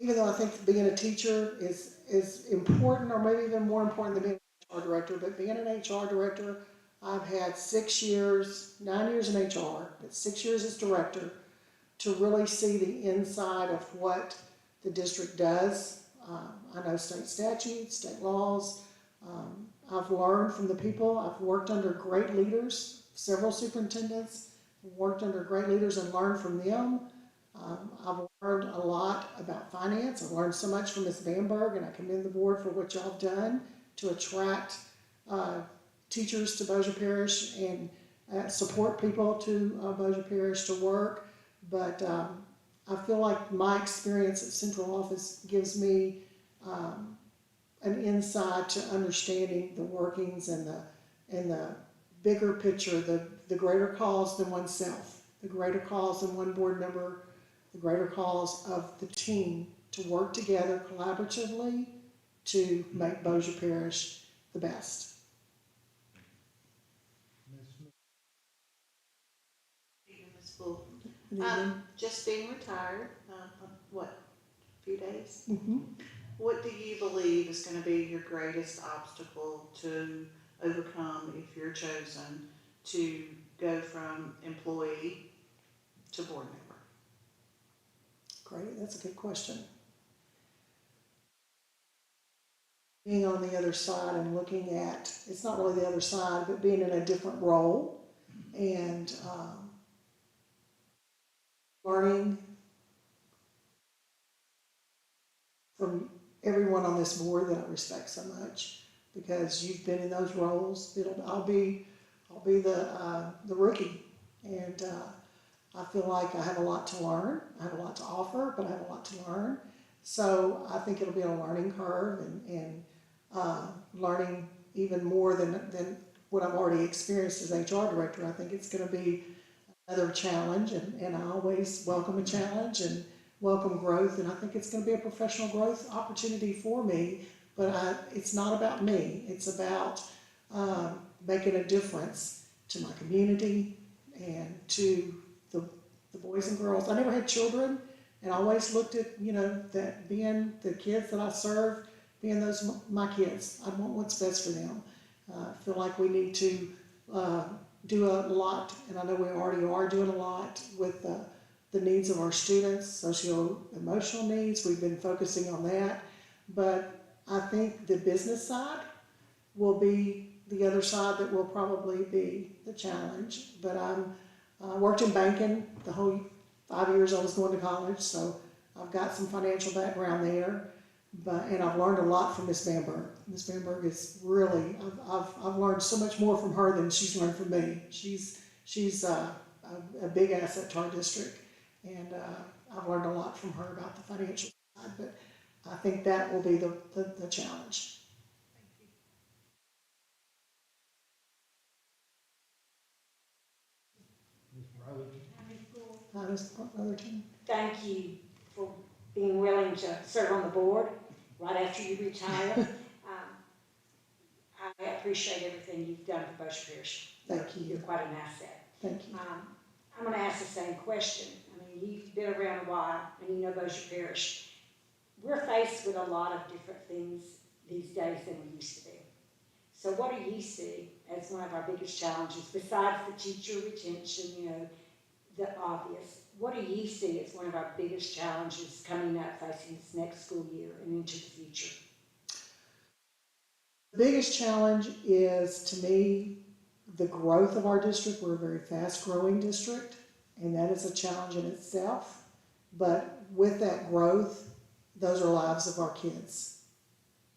Even though I think being a teacher is important, or maybe even more important than being an HR director, but being an HR director, I've had 9 years in HR, but 6 years as director, to really see the inside of what the district does. I know state statutes, state laws. I've learned from the people. I've worked under great leaders, several superintendents, worked under great leaders and learned from them. I've learned a lot about finance. I've learned so much from Ms. Bamberg, and I commend the board for what y'all have done to attract teachers to Bossier Parish and support people to Bossier Parish to work. But I feel like my experience at central office gives me an insight to understanding the workings and the bigger picture, the greater cause than oneself, the greater cause than one board member, the greater cause of the team to work together collaboratively to make Bossier Parish the best. Ms. Poole, Good evening. just being retired, what, a few days? Mm-hmm. What do you believe is going to be your greatest obstacle to overcome if you're chosen to go from employee to board member? Great, that's a good question. Being on the other side and looking at, it's not really the other side, but being in a different role and learning from everyone on this board that I respect so much, because you've been in those roles. I'll be the rookie, and I feel like I have a lot to learn. I have a lot to offer, but I have a lot to learn. So I think it'll be a learning curve and learning even more than what I've already experienced as HR director. I think it's going to be another challenge, and I always welcome a challenge and welcome growth, and I think it's going to be a professional growth opportunity for me. But it's not about me. It's about making a difference to my community and to the boys and girls. I never had children, and I always looked at, that being the kids that I serve, being those my kids. I want what's best for them. I feel like we need to do a lot, and I know we already are doing a lot with the needs of our students, socio-emotional needs. We've been focusing on that, but I think the business side will be the other side that will probably be the challenge. But I worked in banking the whole 5 years I was going to college, so I've got some financial background there. And I've learned a lot from Miss Bamberg. Miss Bamberg is really, I've learned so much more from her than she's learned from me. She's a big asset to our district, and I've learned a lot from her about the financial side. But I think that will be the challenge. Ms. Brotherton. Thank you for being willing to serve on the board right after you retire. I appreciate everything you've done for Bossier Parish. Thank you. You're quite an asset. Thank you. I'm going to ask the same question. I mean, you've been around a while, and you know Bossier Parish. We're faced with a lot of different things these days than we used to be. So what do you see as one of our biggest challenges, besides the teacher retention, the obvious? What do you see as one of our biggest challenges coming up facing this next school year and into the future? The biggest challenge is, to me, the growth of our district. We're a very fast-growing district, and that is a challenge in itself. But with that growth, those are lives of our kids.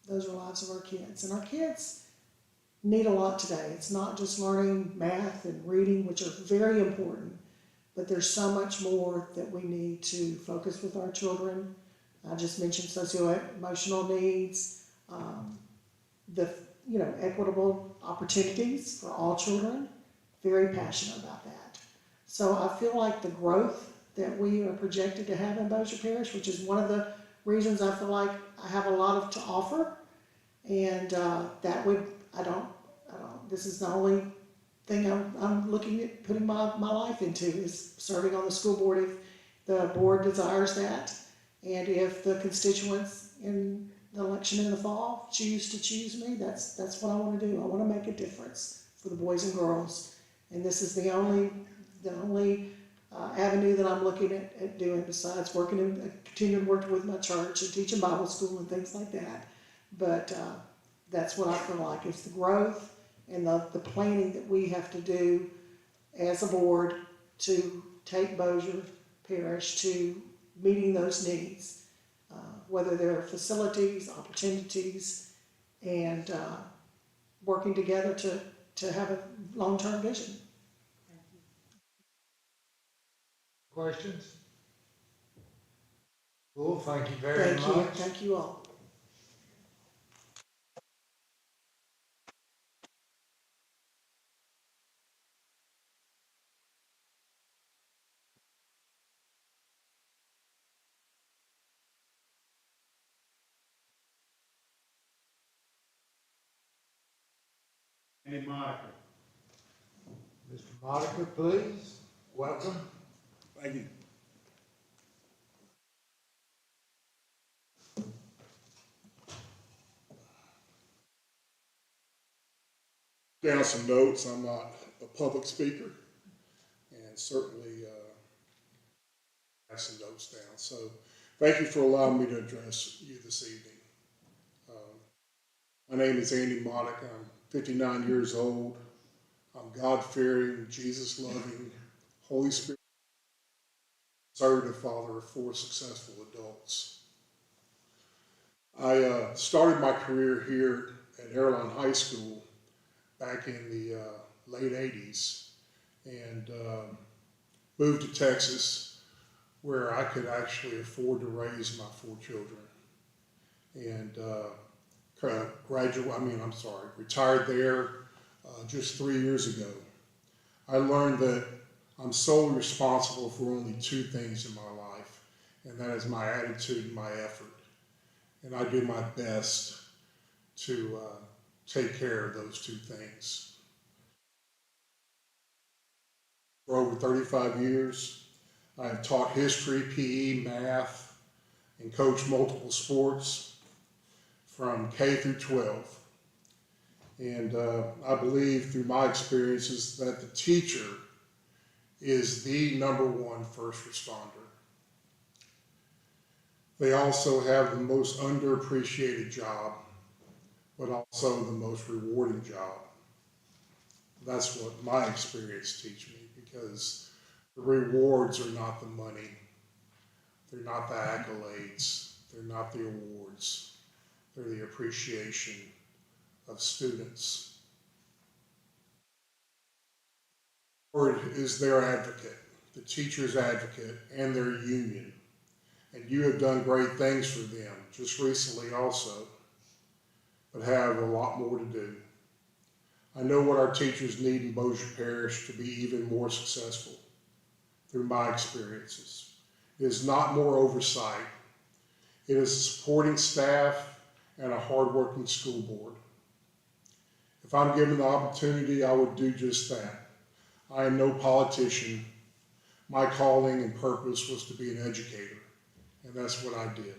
Those are lives of our kids. And our kids need a lot today. It's not just learning math and reading, which are very important, but there's so much more that we need to focus with our children. I just mentioned socio-emotional needs, equitable opportunities for all children. Very passionate about that. So I feel like the growth that we are projected to have in Bossier Parish, which is one of the reasons I feel like I have a lot to offer, and this is the only thing I'm looking at putting my life into, is serving on the school board if the board desires that, and if the constituents in the election in the fall choose me, that's what I want to do. I want to make a difference for the boys and girls, and this is the only avenue that I'm looking at doing, besides continuing to work with my church and teaching Bible school and things like that. But that's what I feel like is the growth and the planning that we have to do as a board to take Bossier Parish to meeting those needs, whether they're facilities, opportunities, and working together to have a long-term vision. Questions? Well, thank you very Thank much. you. Thank you all. Andy Monica. Mr. Monica, please. Welcome. Thank you. Down some notes. I'm not a public speaker, and certainly have some notes down. So thank you for allowing me to address you this evening. My name is Andy Monica. I'm 59 years old. I'm God-fearing, Jesus-loving, Holy Spirit conservative father of 4 successful adults. I started my career here at Airline High School back in the late 80s, and moved to Texas, where I could actually afford to raise my 4 children. And retired there, just 3 years ago. I learned that I'm solely responsible for only two things in my life, and that is my attitude and my effort. And I do my best to take care of those two things. For over 35 years, I have taught history, PE, math, and coached multiple sports from K through 12. And I believe through my experiences that the teacher is the number one first responder. They also have the most underappreciated job, but also the most rewarding job. That's what my experience teach me, because the rewards are not the money, they're not the accolades, they're not the awards, they're the appreciation of students. The board is their advocate, the teacher's advocate, and their union. And you have done great things for them just recently also, but have a lot more to do. I know what our teachers need in Bossier Parish to be even more successful through my experiences. It is not more oversight. It is a supporting staff and a hardworking school board. If I'm given the opportunity, I would do just that. I am no politician. My calling and purpose was to be an educator, and that's what I did.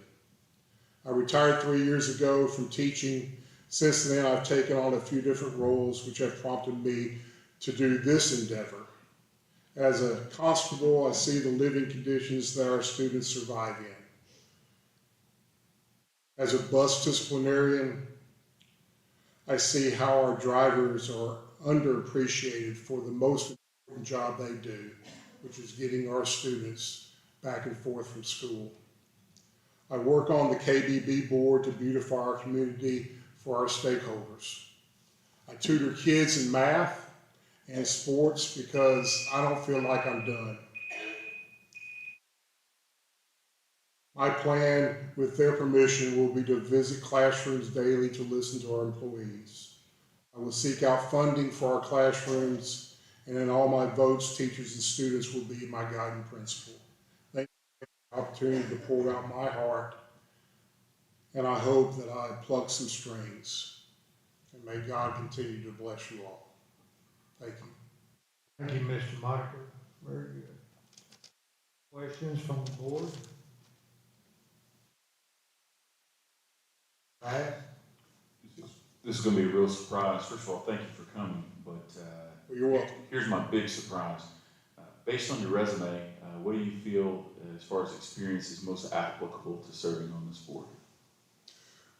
I retired 3 years ago from teaching. Since then, I've taken on a few different roles which have prompted me to do this endeavor. As a constable, I see the living conditions that our students survive in. As a bus disciplinarian, I see how our drivers are underappreciated for the most important job they do, which is getting our students back and forth from school. I work on the KBB board to beautify our community for our stakeholders. I tutor kids in math and sports because I don't feel like I'm done. My plan, with their permission, will be to visit classrooms daily to listen to our employees. I will seek out funding for our classrooms, and in all my votes, teachers and students will be my guiding principle. Thank you for the opportunity to pour out my heart, and I hope that I pluck some strings. And may God continue to bless you all. Thank you. Thank you, Mr. Monaker. Very good. Questions from the board? Brad? This is going to be a real surprise. First of all, thank you for coming, but Well, you're welcome. here's my big surprise. Based on your resume, what do you feel as far as experience is most applicable to serving on this board?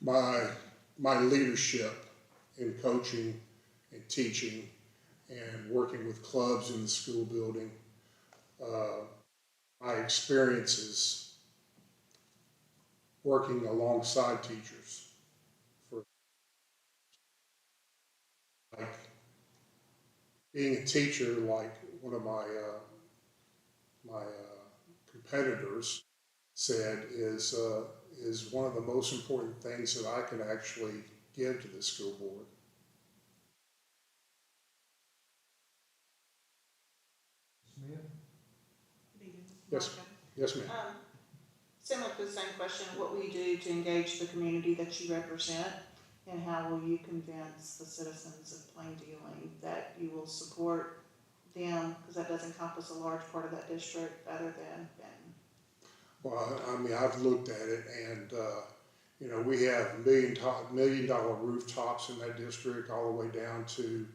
My leadership in coaching and teaching and working with clubs in the school building, my experiences working alongside teachers, for like being a teacher, like one of my competitors said, is one of the most important things that I can actually give to the school board. Smith? Yes, yes, ma'am. Similar to the same question, what will you do to engage the community that you represent? And how will you convince the citizens of Plain Dealing that you will support them? Because that does encompass a large part of that district other than Benton. Well, I mean, I've looked at it, and you know, we have $1 million rooftops in that district, all the way down to,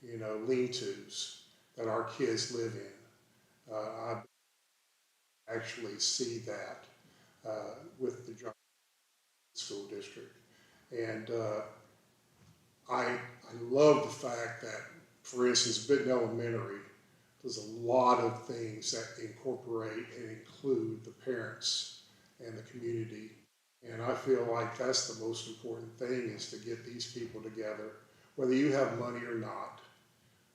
you know, lean-tos that our kids live in. I actually see that with the Johnson School District, and I love the fact that, for instance, Benton Elementary does a lot of things that incorporate and include the parents and the community. And I feel like that's the most important thing, is to get these people together, whether you have money or not,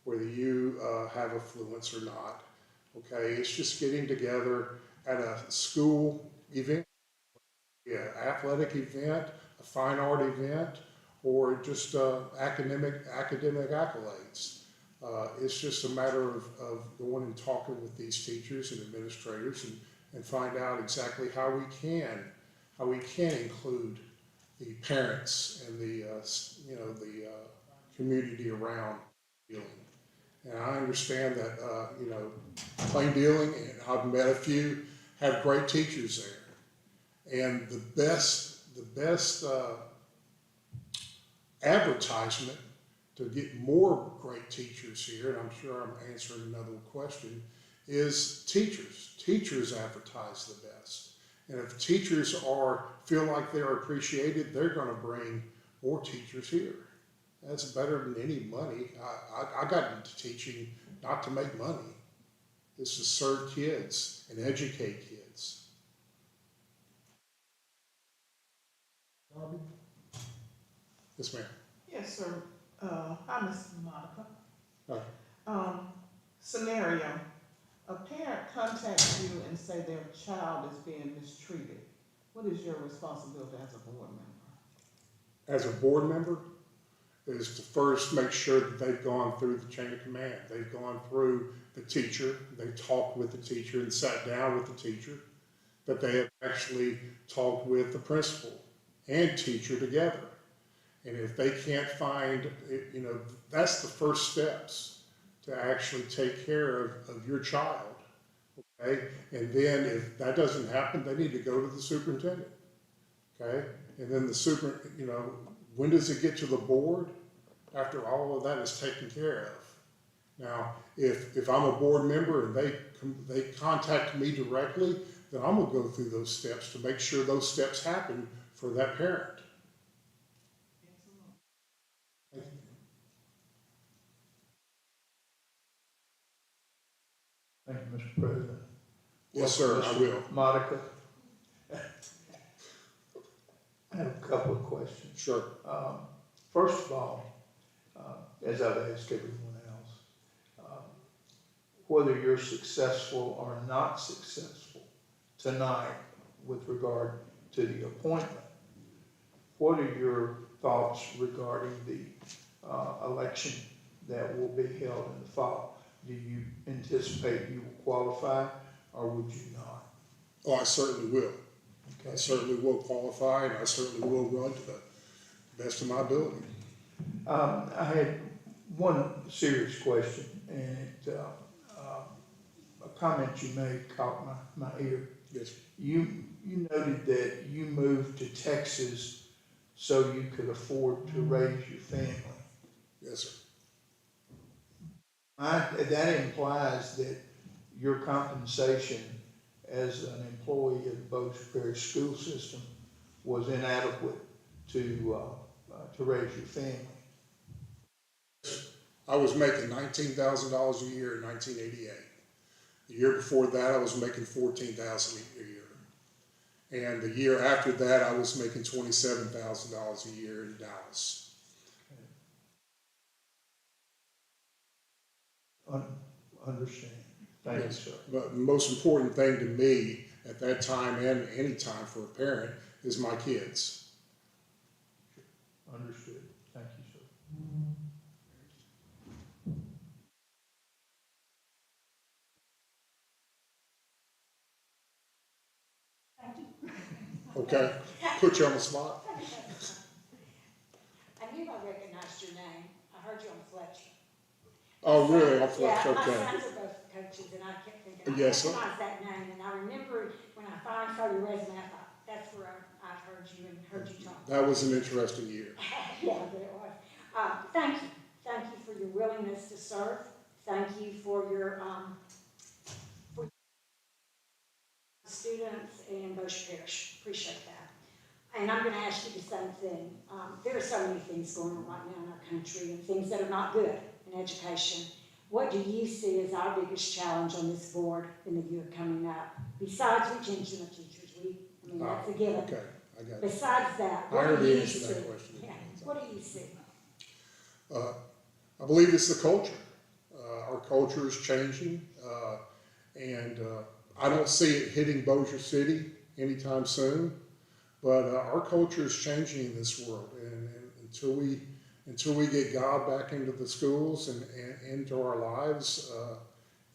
whether you have affluence or not. Okay, it's just getting together at a school event, yeah, athletic event, a fine art event, or just academic accolades. It's just a matter of going and talking with these teachers and administrators and find out exactly how we can include the parents and the community around dealing. And I understand that Plain Dealing, and I've met a few, have great teachers there. And the best advertisement to get more great teachers here, and I'm sure I'm answering another question, is teachers. Teachers advertise the best. And if teachers feel like they're appreciated, they're going to bring more teachers here. That's better than any money. I got into teaching not to make money. It's to serve kids and educate kids. Bobby? Yes, ma'am. Yes, sir. Hi, Ms. Monica. Hi. Scenario, a parent contacts you and say their child is being mistreated. What is your responsibility as a board member? As a board member, is to first make sure that they've gone through the chain of command. They've gone through the teacher, they've talked with the teacher and sat down with the teacher, that they have actually talked with the principal and teacher together. And if they can't find, that's the first steps to actually take care of your child, okay? And then if that doesn't happen, they need to go to the superintendent, okay? And then the when does it get to the board? After all of that is taken care of. Now, if I'm a board member and they contact me directly, then I'm gonna go through those steps to make sure those steps happen for that parent. Thank you, Mr. President. Yes, sir, I will. Monica, I have a couple of questions. Sure. First of all, as I've asked everyone else, whether you're successful or not successful tonight with regard to the appointment, what are your thoughts regarding the election that will be held in the fall? Do you anticipate you will qualify, or would you not? Oh, I certainly will. Okay. I certainly will qualify, and I certainly will run to the best of my ability. I had one serious question, and a comment you made caught my ear. Yes. You noted that you moved to Texas so you could afford to raise your family. Yes, sir. That implies that your compensation as an employee of the Bossier Parish school system was inadequate to raise your family. I was making $19,000 a year in 1988. The year before that, I was making $14,000 a year. And the year after that, I was making $27,000 a year in Dallas. Understand. Thank you, sir. But the most important thing to me at that time and any time for a parent is my kids. Understood. Thank you, sir. Okay? Put you on the spot. I knew I recognized your name. I heard you on Fletcher. Oh, really? I'll Yeah, flex, my okay. sons are both coaches, and I kept thinking, I Yes, sir. recognize that name, and I remember when I finally saw your resume, I thought, that's where I've heard you and heard you talk. That was an interesting year. Yeah, but it was. Thank you. Thank you for your willingness to serve. Thank you for your students in Bossier Parish. Appreciate that. And I'm going to ask you the same thing. There are so many things going on right now in our country and things that are not good in education. What do you see as our biggest challenge on this board in the year coming up? Besides retention of teachers, that's a given. Okay, I got it. Besides that, I what do already you answered see? that question. Yeah. What do you see? I believe it's the culture. Our culture is changing, and I don't see it hitting Bossier City anytime soon, but our culture is changing in this world, and until we get God back into the schools and into our lives,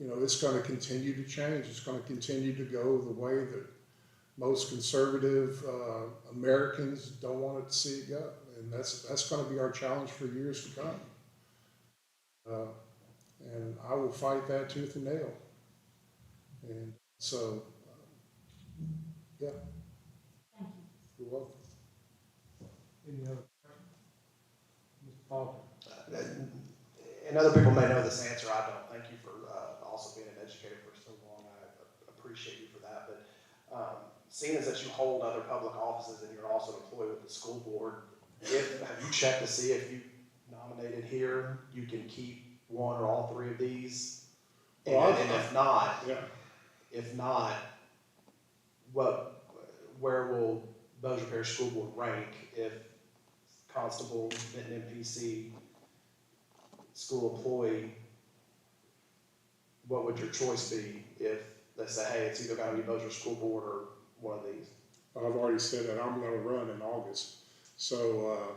it's going to continue to change. It's going to continue to go the way that most conservative Americans don't want it to see it go, and that's going to be our challenge for years to come. And I will fight that tooth and nail. And so, yeah. Thank you. You're welcome. Any other questions? Mr. Falk? And other people may know this answer, I don't. Thank you for also being an educator for so long. I appreciate you for that. But seeing as that you hold other public offices and you're also employed with the school board, have you checked to see if you nominated here, you can keep one or all three of these? And, Well, and if not, Yeah. Where will Bossier Parish School Board rank if constable, Benton MPC, school employee? What would your choice be if they say, hey, it's either got to be Bossier School Board or one of these? I've already said that I'm going to run in August, so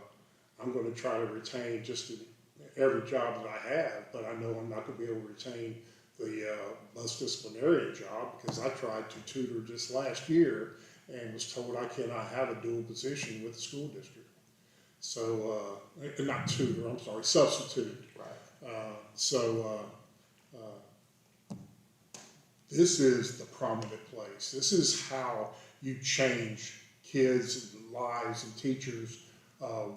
I'm going to try to retain just every job that I have, but I know I'm not going to be able to retain the bus disciplinarian job because I tried to tutor just last year and was told I cannot have a dual position with the school district. So, not tutor, I'm sorry, substitute. Right. This is the prominent place. This is how you change kids' lives and teachers'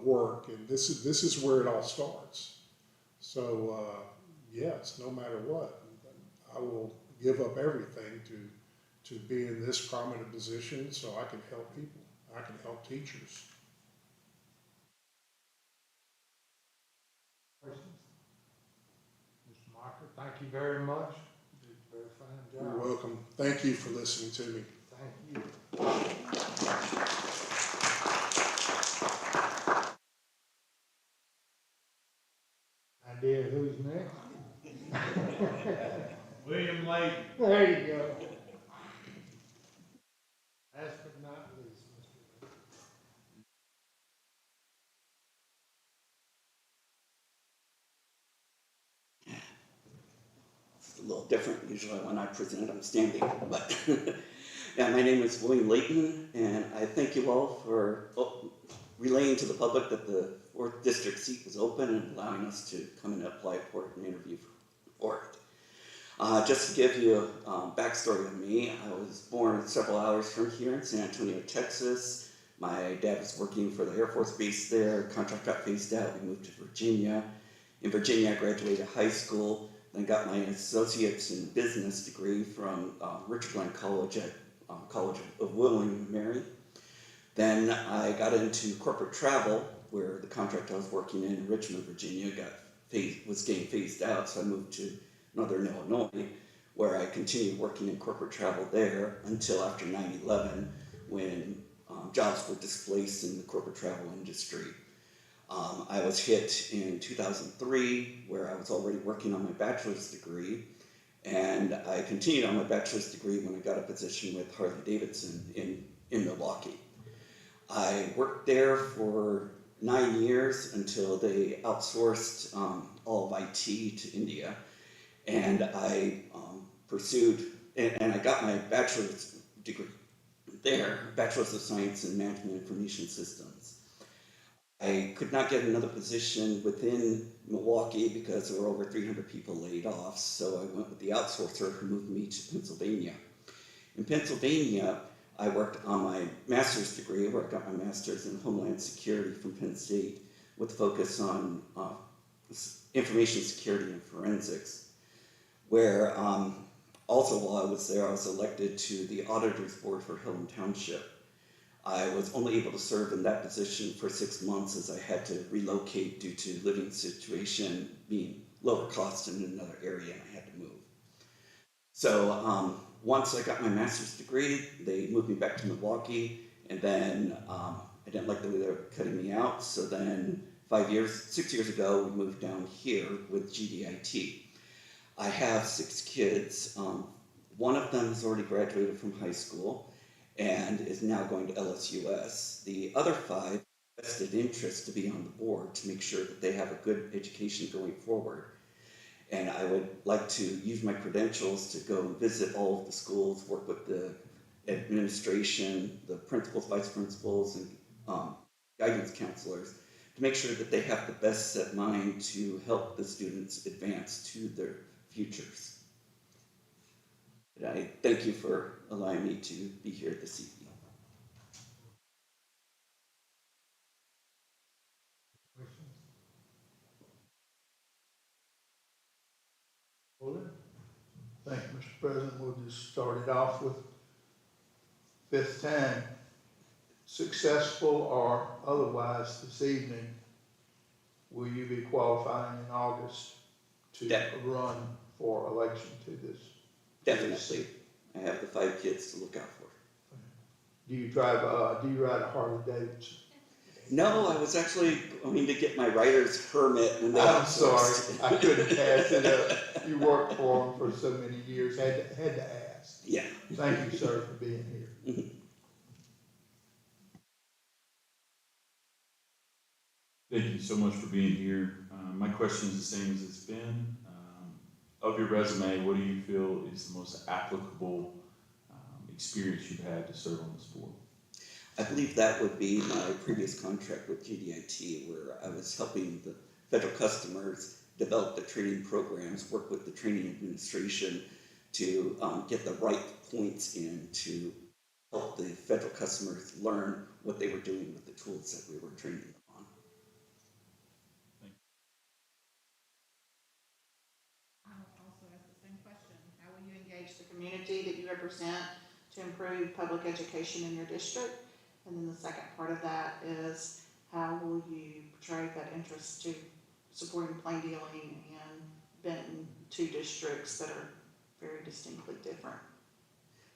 work, and this is where it all starts. So yes, no matter what, I will give up everything to be in this prominent position so I can help people. I can help teachers. Questions? Mr. Marker, thank you very much. You did a very fine job. You're welcome. Thank you for listening to me. Thank you. Idea who's next? William Layton. There you go. Last but not least, Mr. Layton. It's a little different. Usually when I present, I'm standing. But yeah, my name is William Layton, and I thank you all for relaying to the public that the 4th District seat was open and allowing us to come and apply for it and interview for it. Just to give you a backstory on me, I was born several hours from here in San Antonio, Texas. My dad was working for the Air Force Base there. Contract got phased out. We moved to Virginia. In Virginia, I graduated high school, then got my associate's in business degree from Richard Glenn College at College of William and Mary. Then I got into corporate travel, where the contract I was working in Richmond, Virginia, was getting phased out, so I moved to Northern Illinois, where I continued working in corporate travel there until after 9/11, when jobs were displaced in the corporate travel industry. I was hit in 2003, where I was already working on my bachelor's degree, and I continued on my bachelor's degree when I got a position with Harley-Davidson in Milwaukee. I worked there for 9 years until they outsourced all of IT to India, and I pursued, and I got my bachelor's degree there, Bachelor's of Science in Management Information Systems. I could not get another position within Milwaukee because there were over 300 people laid off, so I went with the outsourcer who moved me to Pennsylvania. In Pennsylvania, I worked on my master's degree, where I got my master's in Homeland Security from Penn State, with a focus on information security and forensics, where also while I was there, I was elected to the Auditor's Board for Hilton Township. I was only able to serve in that position for 6 months as I had to relocate due to living situation being lower cost in another area and I had to move. So once I got my master's degree, they moved me back to Milwaukee, and then I didn't like the way they were cutting me out, so then 6 years ago, we moved down here with GDIT. I have 6 kids. One of them has already graduated from high school and is now going to LSUS. The other 5 vested interest to be on the board to make sure that they have a good education going forward. And I would like to use my credentials to go visit all of the schools, work with the administration, the principals, vice principals, and guidance counselors to make sure that they have the best set mind to help the students advance to their futures. And I thank you for allowing me to be here this evening. Thank you, Mr. President. We'll just start it off with fifth time. Successful or otherwise this evening, will you be qualifying in August to run for election to this? Definitely. I have the 5 kids to look out for. Do you ride a Harley Davidson? No, I was actually going to get my writer's permit when they I'm sorry, I couldn't pass it up. You worked for them for so many years, had to ask. Yeah. Thank you, sir, for being here. Thank you so much for being here. My question is the same as it's been. Of your resume, what do you feel is the most applicable experience you've had to serve on this board? I believe that would be my previous contract with GDIT, where I was helping the federal customers develop the training programs, work with the training administration to get the right points in to help the federal customers learn what they were doing with the tools that we were training them on. I'll also ask the same question. How will you engage the community that you represent to improve public education in your district? And then the second part of that is, how will you portray that interest to supporting plain dealing and Benton, 2 districts that are very distinctly different?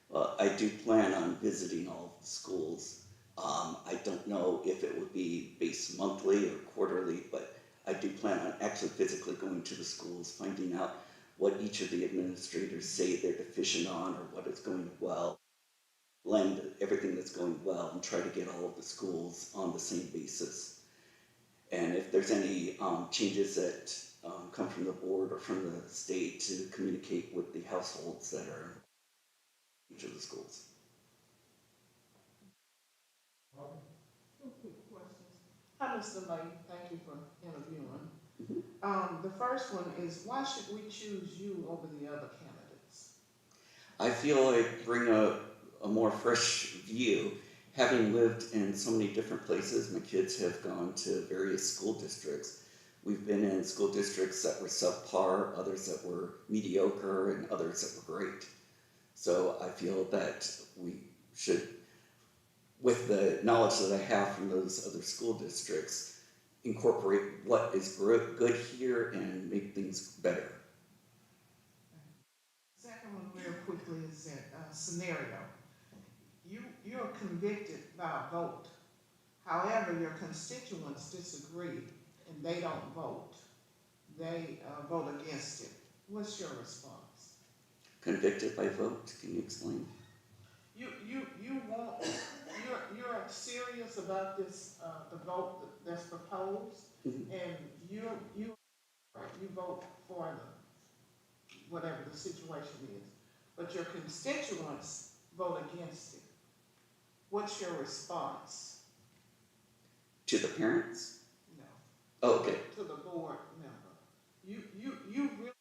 Well, I do plan on visiting all of the schools. I don't know if it would be based monthly or quarterly, but I do plan on actually physically going to the schools, finding out what each of the administrators say they're deficient on or what is going well, blend everything that's going well and try to get all of the schools on the same basis. And if there's any changes that come from the board or from the state, to communicate with the households that are in each of the schools. Hi, Mr. Lay, thank you for interviewing. The first one is, why should we choose you over the other candidates? I feel I bring a more fresh view. Having lived in so many different places, my kids have gone to various school districts. We've been in school districts that were subpar, others that were mediocre, and others that were great. So I feel that we should, with the knowledge that I have from those other school districts, incorporate what is good here and make things better. Second one, real quickly, is that scenario. You're convicted by a vote. However, your constituents disagree and they don't vote. They vote against it. What's your response? Convicted by vote? Can you explain? You're serious about this, the vote that's proposed, and you vote for whatever the situation is, but your constituents vote against it. What's your response? To the parents? No. Oh, okay. To the board member. You really,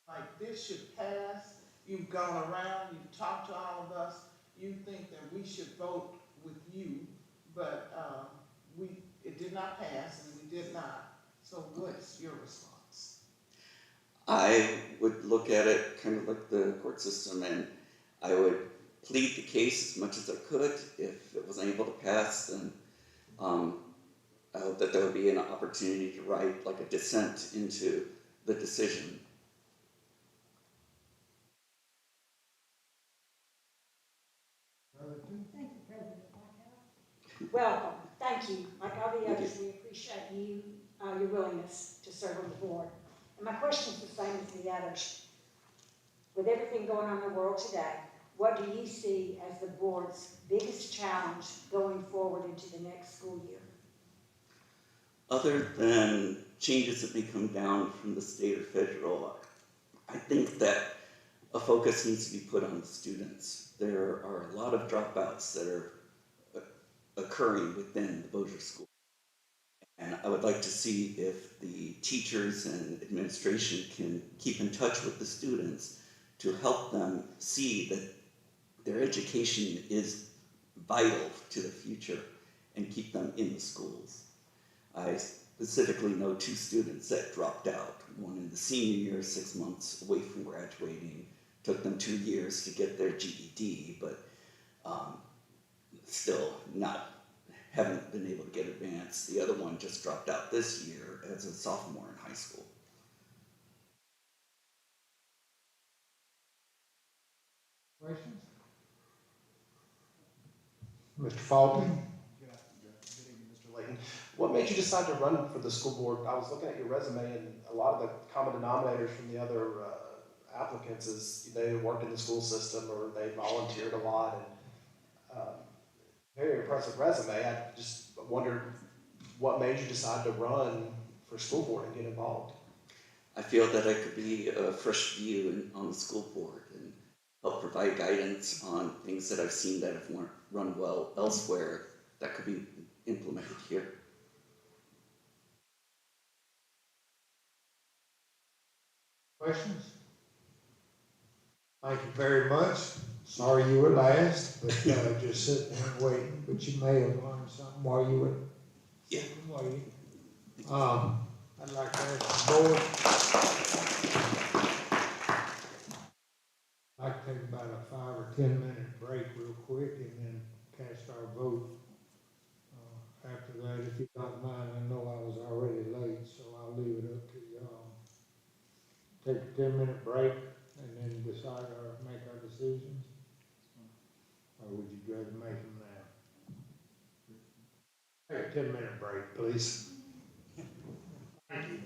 like, this should pass. You've gone around, you've talked to all of us. You think that we should vote with you, but it did not pass and we did not. So what's your response? I would look at it kind of like the court system, and I would plead the case as much as I could. If it wasn't able to pass, then I hope that there would be an opportunity to write like a dissent into the decision. Thank you, President Blackout. Welcome. Thank you. Like all the others, we appreciate you, your willingness to serve on the board. And my question is the same as the others. With everything going on in the world today, what do you see as the board's biggest challenge going forward into the next school year? Other than changes that may come down from the state or federal, I think that a focus needs to be put on the students. There are a lot of dropouts that are occurring within the Bossier School. And I would like to see if the teachers and administration can keep in touch with the students to help them see that their education is vital to the future and keep them in the schools. I specifically know 2 students that dropped out, one in the senior year, 6 months away from graduating. Took them 2 years to get their GED, but still haven't been able to get advanced. The other one just dropped out this year as a sophomore in high school. Questions? Mr. Faulkner? Good evening, Mr. Layton. What made you decide to run for the school board? I was looking at your resume, and a lot of the common denominators from the other applicants is they worked in the school system or they volunteered a lot, and very impressive resume. I just wondered what made you decide to run for school board and get involved. I feel that I could be a fresh view on the school board and help provide guidance on things that I've seen that have run well elsewhere that could be implemented here. Questions? Thank you very much. Sorry you were last, but just sitting there waiting, but you may have learned something while you were waiting. I'd like to ask the board, I'd like to take about a 5 or 10 minute break real quick and then cast our vote. After that, if you don't mind, I know I was already late, so I'll leave it up to y'all. Take a 10-minute break and then decide or make our decisions? Or would you rather make them now? Take a 10-minute break, please. Thank you.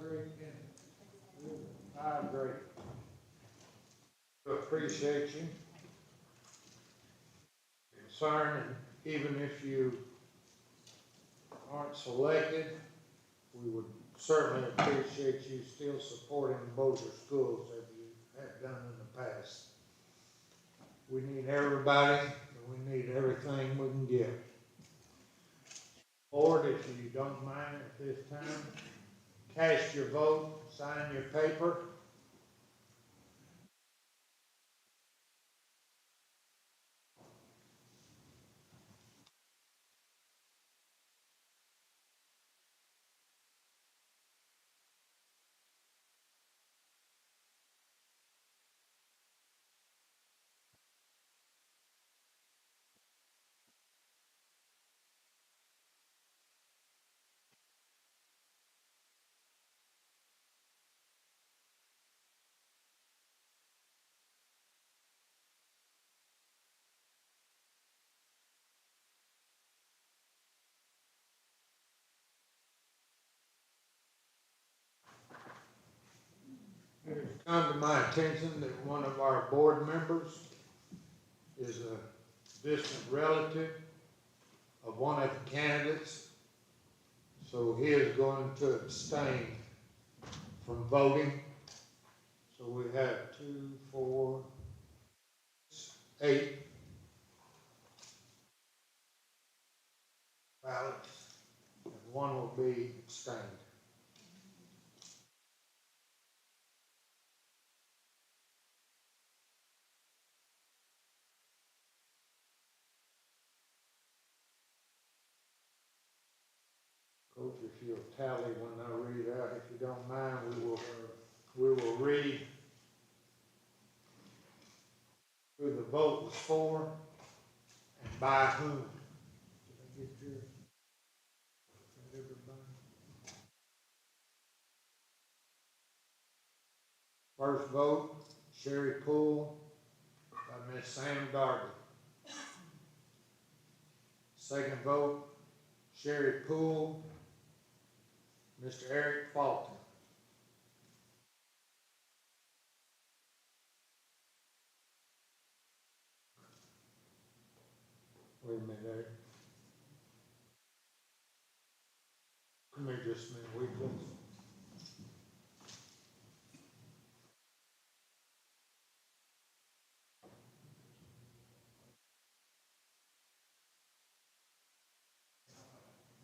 agree, Kenny. I agree. We appreciate you. Concern, and even if you aren't selected, we would certainly appreciate you still supporting both your schools as you have done in the past. We need everybody, and we need everything we can get. Board, if you don't mind at this time, cast your vote, sign your paper. It has come to my attention that one of our board members is a distant relative of one of the candidates, so he is going to abstain from voting. So we have 2, 4, 8 ballots, and one will be abstained. Coach, if you'll tally when I read out, if you don't mind, we will read who the vote was for and by whom. Did I get yours? Got everybody? First vote, Sherry Poole by Miss Sam Darby. Second vote, Sherry Poole, Mr. Eric Fulton. Wait a minute, Eric. Come here just a minute, wait please.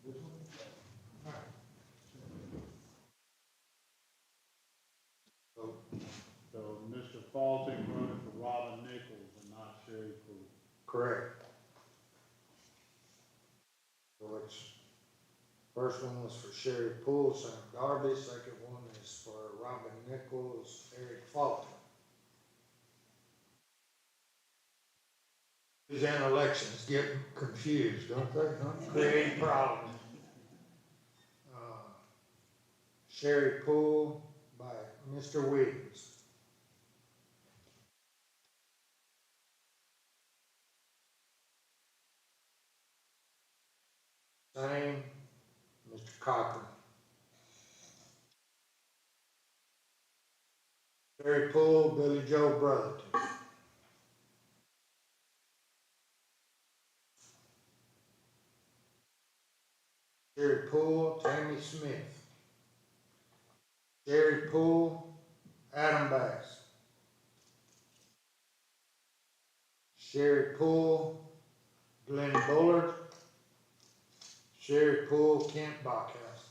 This one? All right. Vote. So Mr. Fulton voted for Robin Nichols and not Sherry Poole. Correct. So it's, first one was for Sherry Poole, Sam Darby, second one is for Robin Nichols, Eric Fulton. These in elections get confused, don't they? Don't create problems. Sherry Poole by Mr. Williams. Same, Mr. Cochran. Sherry Poole, Billy Joe Brotherton. Sherry Poole, Tammy Smith. Sherry Poole, Adam Bass. Sherry Poole, Glenn Bullard. Sherry Poole, Kent Bachhouse.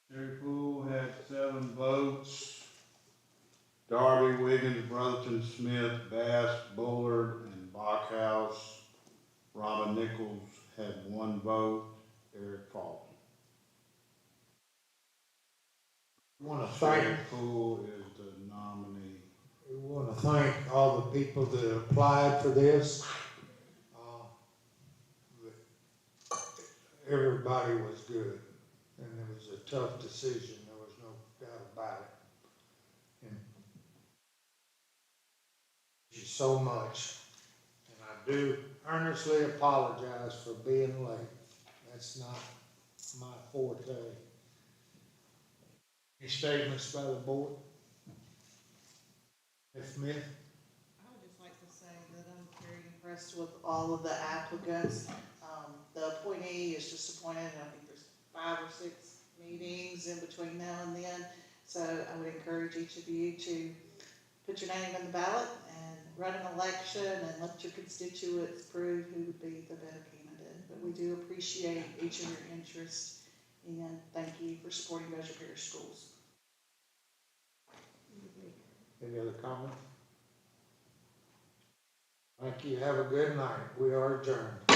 Sherry Poole had 7 votes. Darby, Wiggins, Brotherton, Smith, Bass, Bullard, and Bachhouse. Robin Nichols had 1 vote. Eric Fulton. We want to thank, Sherry Poole is the nominee. we want to thank all the people that applied for this. Everybody was good, and it was a tough decision, there was no doubt about it. And thank you so much, and I do earnestly apologize for being late. That's not my forte. Any statements by the board? Ms. Smith? I would just like to say that I'm very impressed with all of the applicants. The appointee is just appointed, and I think there's 5 or 6 meetings in between now and then. So I would encourage each of you to put your name in the ballot and run an election and let your constituents prove who would be the better candidate. But we do appreciate each of your interest, and thank you for supporting Bossier Parish Schools. Any other comments? Thank you. Have a good night. We are adjourned.